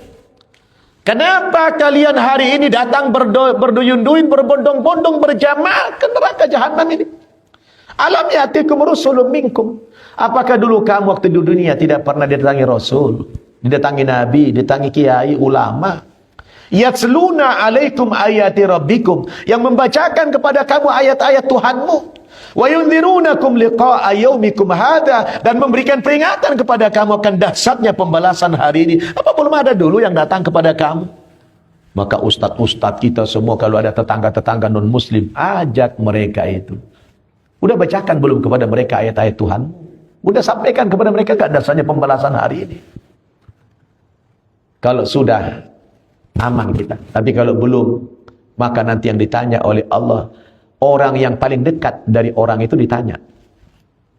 kenapa kalian hari ini datang berduyun-duyun, berbondong-bondong, berjamaah ke neraka jahanam ini? Alam ya'tikum rusulun minkum. Apakah dulu kamu waktu di dunia tidak pernah didatangi Rasul, didatangi Nabi, didatangi kiai, ulama? Yatsluna alaikum ayati rabbikum, yang membacakan kepada kamu ayat-ayat Tuhanmu. Wa yunzirunakum liqa'a yaumikum hadha, dan memberikan peringatan kepada kamu akan dahsyatnya pembalasan hari ini. Apa belum ada dulu yang datang kepada kamu? Maka ustadz-ustadz kita semua, kalau ada tetangga-tetangga non-muslim, ajak mereka itu. Udah bacakan belum kepada mereka ayat-ayat Tuhan? Udah sampaikan kepada mereka gak dasarnya pembalasan hari ini? Kalau sudah, aman kita. Tapi kalau belum, maka nanti yang ditanya oleh Allah, orang yang paling dekat dari orang itu ditanya.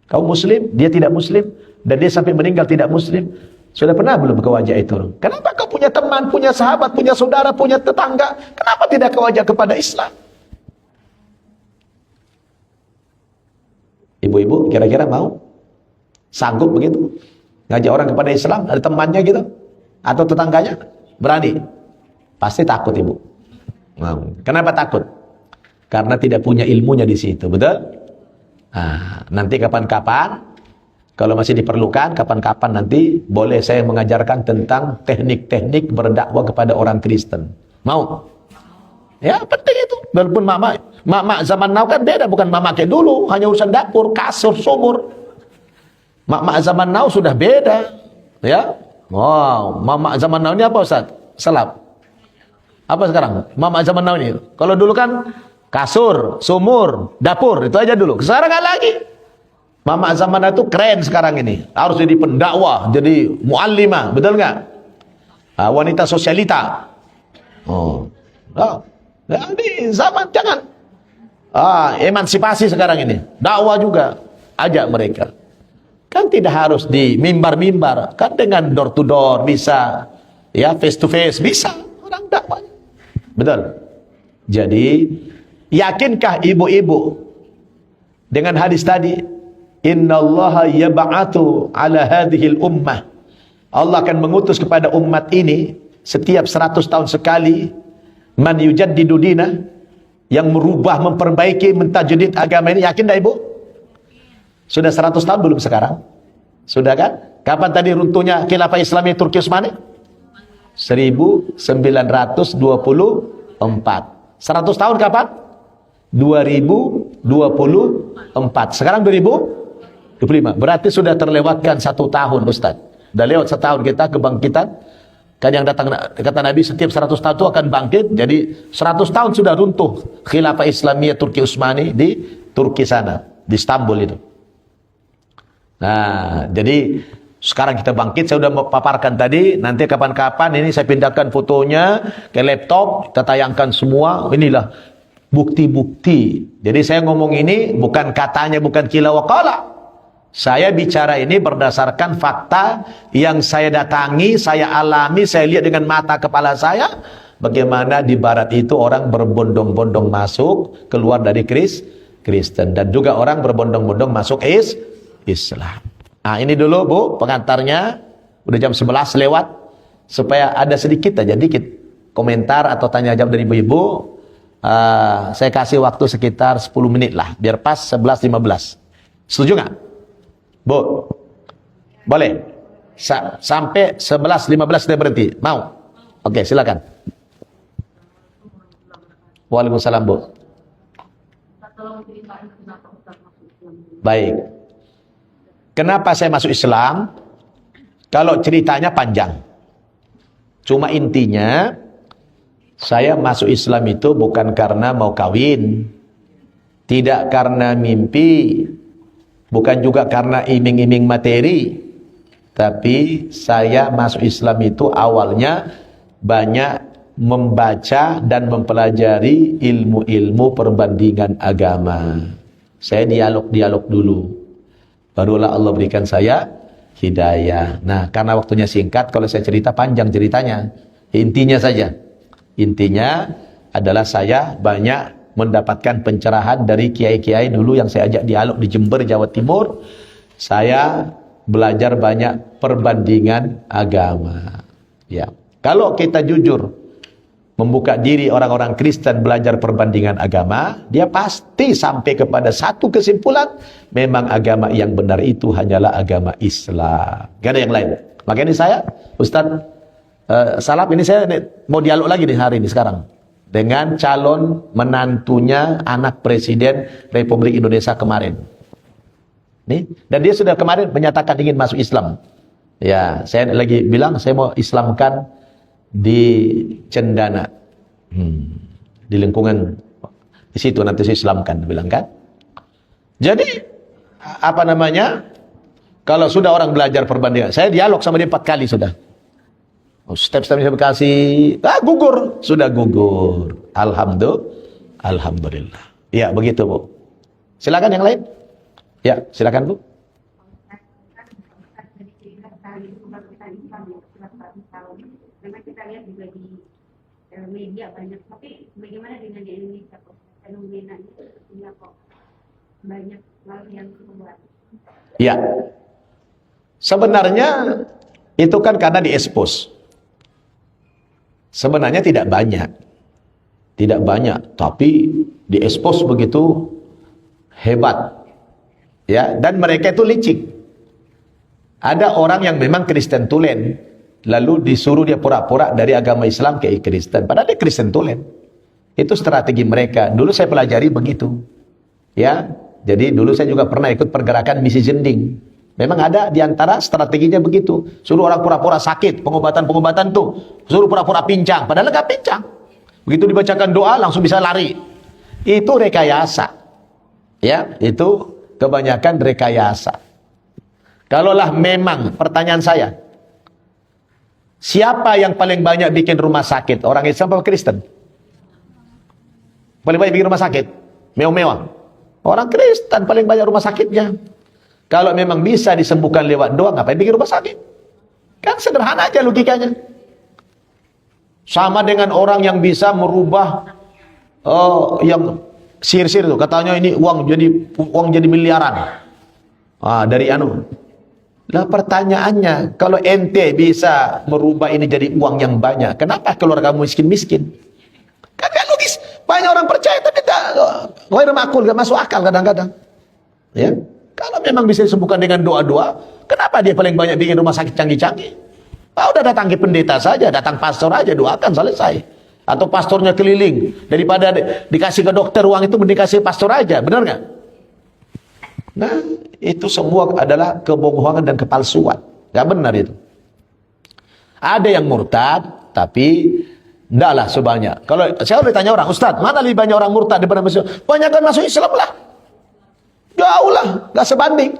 Kau muslim, dia tidak muslim, dan dia sampai meninggal tidak muslim. Sudah pernah belum ke wajah itu? Kenapa kau punya teman, punya sahabat, punya saudara, punya tetangga, kenapa tidak ke wajah kepada Islam? Ibu-ibu kira-kira mau? Sanggup begitu? Ngajak orang kepada Islam, ada temannya gitu? Atau tetangganya? Berani? Pasti takut ibu. Kenapa takut? Karena tidak punya ilmunya di situ, betul? Nah, nanti kapan-kapan, kalau masih diperlukan, kapan-kapan nanti boleh saya mengajarkan tentang teknik-teknik berdakwah kepada orang Kristen. Mau? Ya, penting itu. Walaupun mama zaman now kan beda, bukan mama kayak dulu, hanya urusan dapur, kasur, sumur. Mama zaman now sudah beda, ya. Wow, mama zaman now ini apa Ustaz? Selap. Apa sekarang? Mama zaman now ini. Kalau dulu kan kasur, sumur, dapur, itu aja dulu. Sekarang nggak lagi. Mama zaman now itu keren sekarang ini. Harus jadi pendakwah, jadi muallimah, betul nggak? Wanita sosialita. Di zaman jangan. Emansipasi sekarang ini. Dakwah juga. Ajak mereka. Kan tidak harus di mimbar-mimbar. Kan dengan door to door bisa. Ya, face to face bisa. Orang dakwahnya. Betul. Jadi, yakinkah ibu-ibu dengan hadis tadi? Innallaha yab'atu ala hadhil ummah. Allah akan mengutus kepada umat ini setiap 100 tahun sekali man yujaddidu dina, yang merubah, memperbaiki, mentajdid agama ini. Yakin dah ibu? Sudah 100 tahun belum sekarang? Sudah kan? Kapan tadi runtuhnya khilafah Islamiyah Turki Utsmani? 1924. 100 tahun kapan? 2024. Sekarang 2025. Berarti sudah terlewatkan 1 tahun Ustaz. Sudah lewat 1 tahun kita kebangkitan. Kan yang datang, kata Nabi, setiap 100 tahun itu akan bangkit. Jadi 100 tahun sudah runtuh khilafah Islamiyah Turki Utsmani di Turki sana, di Istanbul itu. Nah, jadi sekarang kita bangkit. Saya sudah paparkan tadi. Nanti kapan-kapan ini saya pindahkan fotonya ke laptop, kita tayangkan semua. Inilah bukti-bukti. Jadi saya ngomong ini bukan katanya, bukan kila wakala. Saya bicara ini berdasarkan fakta yang saya datangi, saya alami, saya lihat dengan mata kepala saya. Bagaimana di barat itu orang berbondong-bondong masuk, keluar dari Kristen. Dan juga orang berbondong-bondong masuk Islam. Nah ini dulu Bu, pengantarnya. Udah jam 11 lewat. Supaya ada sedikit aja, dikit komentar atau tanya jawab dari ibu-ibu. Saya kasih waktu sekitar 10 menit lah. Biar pas 11.15. Setuju nggak? Bu, boleh? Sampai 11.15 kita berhenti. Mau? Oke, silakan. Waalaikumsalam, Bu. Baik. Kenapa saya masuk Islam? Kalau ceritanya panjang. Cuma intinya, saya masuk Islam itu bukan karena mau kawin. Tidak karena mimpi. Bukan juga karena iming-iming materi. Tapi saya masuk Islam itu awalnya banyak membaca dan mempelajari ilmu-ilmu perbandingan agama. Saya dialog-dialog dulu. Barulah Allah berikan saya hidayah. Nah, karena waktunya singkat, kalau saya cerita panjang ceritanya. Intinya saja. Intinya adalah saya banyak mendapatkan pencerahan dari kiai-kiai dulu yang saya ajak dialog di Jember, Jawa Timur. Saya belajar banyak perbandingan agama. Ya. Kalau kita jujur membuka diri orang-orang Kristen belajar perbandingan agama, dia pasti sampai kepada satu kesimpulan, memang agama yang benar itu hanyalah agama Islam. Gak ada yang lain. Makanya saya, Ustaz Salaf, ini saya mau dialog lagi nih hari ini sekarang dengan calon menantunya anak Presiden Republik Indonesia kemarin. Nih, dan dia sudah kemarin menyatakan ingin masuk Islam. Ya, saya lagi bilang saya mau Islamkan di Cendana, di lingkungan di situ nanti saya Islamkan, bilang kan. Jadi apa namanya? Kalau sudah orang belajar perbandingan, saya dialog sama dia 4 kali sudah. Step-step saya kasih, gugur, sudah gugur. Alhamdulillah. Ya begitu Bu. Silakan yang lain. Ya silakan Bu. Memang kita lihat juga di media banyak, tapi bagaimana dengan di Indonesia kok fenomena itu sepertinya kok banyak hal yang membuat. Ya, sebenarnya itu kan karena diekspos. Sebenarnya tidak banyak, tapi diekspos begitu hebat, ya. Dan mereka itu licik. Ada orang yang memang Kristen tulen, lalu disuruh dia pura-pura dari agama Islam ke Kristen, padahal dia Kristen tulen. Itu strategi mereka. Dulu saya pelajari begitu, ya. Jadi dulu saya juga pernah ikut pergerakan misi Zending. Memang ada di antara strateginya begitu. Suruh orang pura-pura sakit, pengobatan tuh. Suruh pura-pura pincang, padahal nggak pincang. Begitu dibacakan doa langsung bisa lari. Itu rekayasa. Ya, itu kebanyakan rekayasa. Kalaulah memang, pertanyaan saya, siapa yang paling banyak bikin rumah sakit? Orang Islam atau Kristen? Paling banyak bikin rumah sakit? Mewah-mewah. Orang Kristen paling banyak rumah sakitnya. Kalau memang bisa disembuhkan lewat doa, ngapain bikin rumah sakit? Kan sederhana aja logikanya. Sama dengan orang yang bisa merubah yang sihir-sihir tuh, katanya ini uang jadi miliaran. Dari Lah pertanyaannya, kalau ente bisa merubah ini jadi uang yang banyak, kenapa keluarga kamu miskin-miskin? Kan gak logis. Banyak orang percaya tapi gak makul, gak masuk akal kadang-kadang. Ya, kalau memang bisa disembuhkan dengan doa-doa, kenapa dia paling banyak bikin rumah sakit canggih-canggih? Udah datang ke pendeta saja, datang pastor aja, doakan selesai. Atau pastornya keliling, daripada dikasih ke dokter uang itu mending kasih pastor aja, benar nggak? Nah, itu semua adalah kebohongan dan kepalsuan. Nggak benar itu. Ada yang murtad, tapi ndaklah sebanyak. Kalau saya udah tanya orang, Ustaz, mana lebih banyak orang murtad daripada masuk? Banyak kan masuk Islam lah. Jauh lah, nggak sebanding.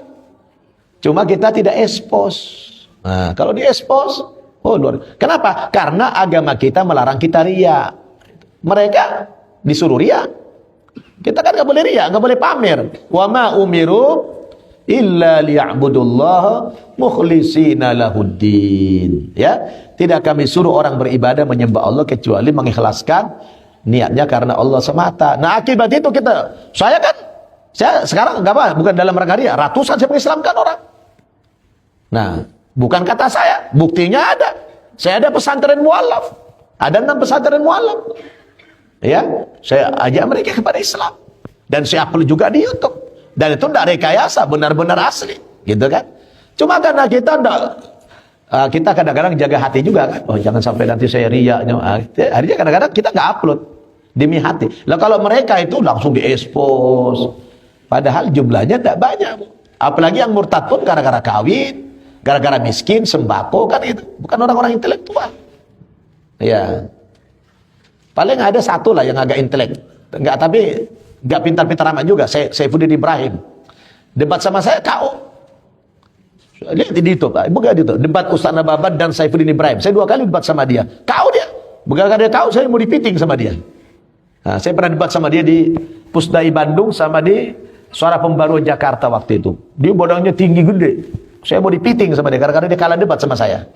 Cuma kita tidak expose. Nah, kalau diekspos, luar. Kenapa? Karena agama kita melarang kita riya. Mereka disuruh riya. Kita kan nggak boleh riya, nggak boleh pamer. Wa ma umiru illa liya'budullaha mukhlishina lahuddin. Ya, tidak kami suruh orang beribadah menyembah Allah kecuali mengikhlaskan niatnya karena Allah semata. Nah, akibat itu saya sekarang nggak apa, bukan dalam rangka riya, ratusan saya mengislamkan orang. Nah, bukan kata saya, buktinya ada. Saya ada pesantren mualaf. Ada 6 pesantren mualaf. Ya, saya ajak mereka kepada Islam. Dan saya upload juga di YouTube. Dan itu tidak rekayasa, benar-benar asli. Gitu kan? Cuma karena kita kadang-kadang jaga hati juga kan. Jangan sampai nanti saya riyanya. Akhirnya kadang-kadang kita nggak upload. Demi hati. Lah kalau mereka itu langsung diekspos. Padahal jumlahnya tidak banyak. Apalagi yang murtad pun gara-gara kawin. Gara-gara miskin, sembako, kan itu. Bukan orang-orang intelektual. Ya. Paling ada satu lah yang agak intelek. Tapi nggak pintar-pintar amat juga. Saifuddin Ibrahim. Debat sama saya, kau. Lihat di YouTube. Bukan itu. Debat Ustaz Nababan dan Saifuddin Ibrahim. Saya 2 kali debat sama dia. Kau dia. Bukan dia kau, saya mau dipiting sama dia. Nah, saya pernah debat sama dia di Pusdai Bandung sama di Suara Pembaruan Jakarta waktu itu. Dia bodangnya tinggi gede. Saya mau dipiting sama dia karena dia kalah debat sama saya.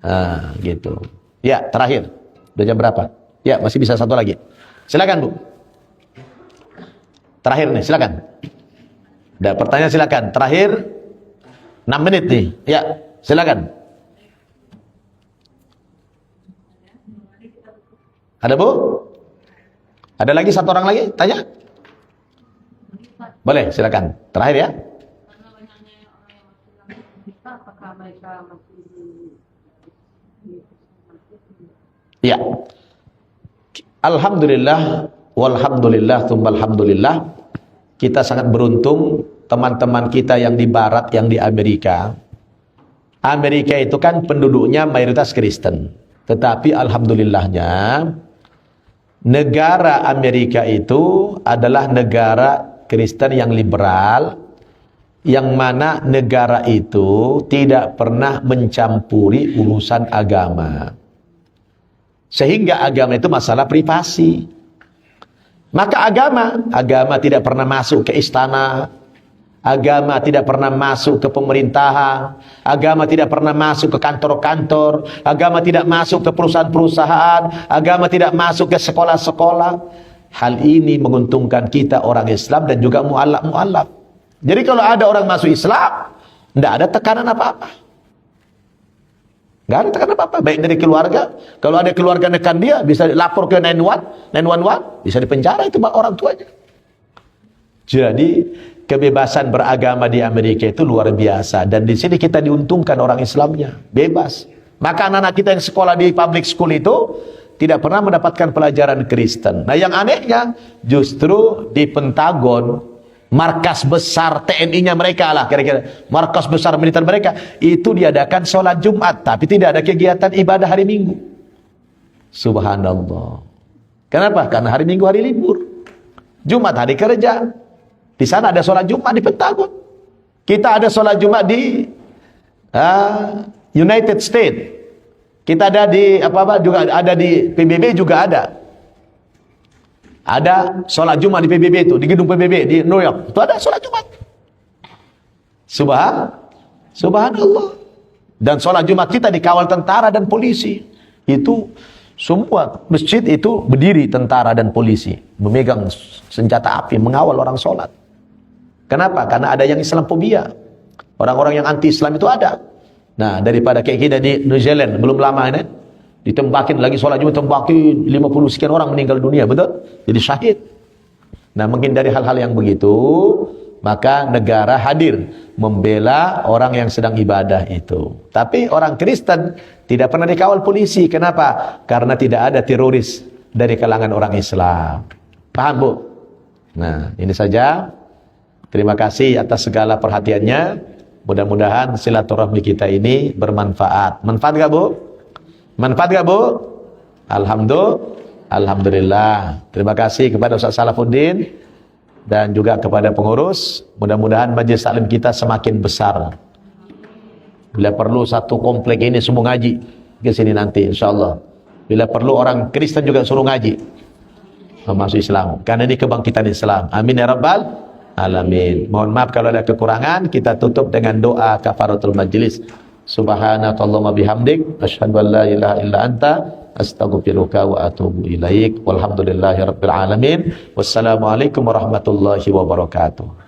Nah, gitu. Ya, terakhir. Udah jam berapa? Ya, masih bisa satu lagi. Silakan, Bu. Terakhir nih, silakan. Udah, pertanyaan silakan. Terakhir, 6 menit nih. Ya, silakan. Ada Bu? Ada lagi satu orang lagi? Tanya? Boleh, silakan. Terakhir ya. Karena banyaknya orang yang masuk kita, apakah mereka masih Ya. Alhamdulillah, walhamdulillah, alhamdulillah. Kita sangat beruntung teman-teman kita yang di barat, yang di Amerika. Amerika itu kan penduduknya mayoritas Kristen. Tetapi alhamdulillahnya negara Amerika itu adalah negara Kristen yang liberal, yang mana negara itu tidak pernah mencampuri urusan agama. Sehingga agama itu masalah privasi. Maka agama tidak pernah masuk ke istana, agama tidak pernah masuk ke pemerintahan, agama tidak pernah masuk ke kantor-kantor, agama tidak masuk ke perusahaan-perusahaan, agama tidak masuk ke sekolah-sekolah. Hal ini menguntungkan kita orang Islam dan juga mu'alaf. Jadi kalau ada orang masuk Islam, tidak ada tekanan apa-apa. Tidak ada tekanan apa-apa. Baik dari keluarga. Kalau ada keluarga nekan dia, bisa lapor ke 911, bisa dipenjara itu orang tuanya. Jadi kebebasan beragama di Amerika itu luar biasa. Dan di sini kita diuntungkan orang Islamnya. Bebas. Maka anak-anak kita yang sekolah di public school itu tidak pernah mendapatkan pelajaran Kristen. Nah yang anehnya justru di Pentagon, markas besar TNI-nya mereka lah, kira-kira markas besar militer mereka, itu diadakan sholat Jumat, tapi tidak ada kegiatan ibadah hari Minggu. Subhanallah. Kenapa? Karena hari Minggu hari libur, Jumat hari kerja. Di sana ada sholat Jumat di Pentagon. Kita ada sholat Jumat di United States. Kita ada di juga ada di PBB juga ada. Ada sholat Jumat di PBB itu, di gedung PBB di New York. Itu ada sholat Jumat. Subhanallah. Dan sholat Jumat kita dikawal tentara dan polisi. Itu semua masjid itu berdiri tentara dan polisi, memegang senjata api, mengawal orang sholat. Kenapa? Karena ada yang Islamophobia. Orang-orang yang anti-Islam itu ada. Nah, daripada kayak kita di New Zealand belum lama ini ditembakin lagi sholat Jumat, tembakin 50 sekian orang meninggal dunia, betul? Jadi syahid. Nah, menghindari hal-hal yang begitu, maka negara hadir membela orang yang sedang ibadah itu. Tapi orang Kristen tidak pernah dikawal polisi. Kenapa? Karena tidak ada teroris dari kalangan orang Islam. Paham, Bu? Nah, ini saja. Terima kasih atas segala perhatiannya. Mudah-mudahan silaturahmi kita ini bermanfaat. Manfaat gak, Bu? Manfaat gak, Bu? Alhamdulillah. Terima kasih kepada Ustaz Salafuddin dan juga kepada pengurus. Mudah-mudahan majelis taklim kita semakin besar. Bila perlu satu komplek ini semua ngaji ke sini nanti, insyaallah. Bila perlu orang Kristen juga suruh ngaji masuk Islam. Karena ini kebangkitan Islam. Amin ya rabbal alamin. Mohon maaf kalau ada kekurangan. Kita tutup dengan doa kafaratul majlis. Subhanakallahumma bihamdik asyhadu an la ilaha illa anta astaghfiruka wa atubu ilaik. Walhamdulillahirabbil alamin. Wassalamualaikum warahmatullahi wabarakatuh.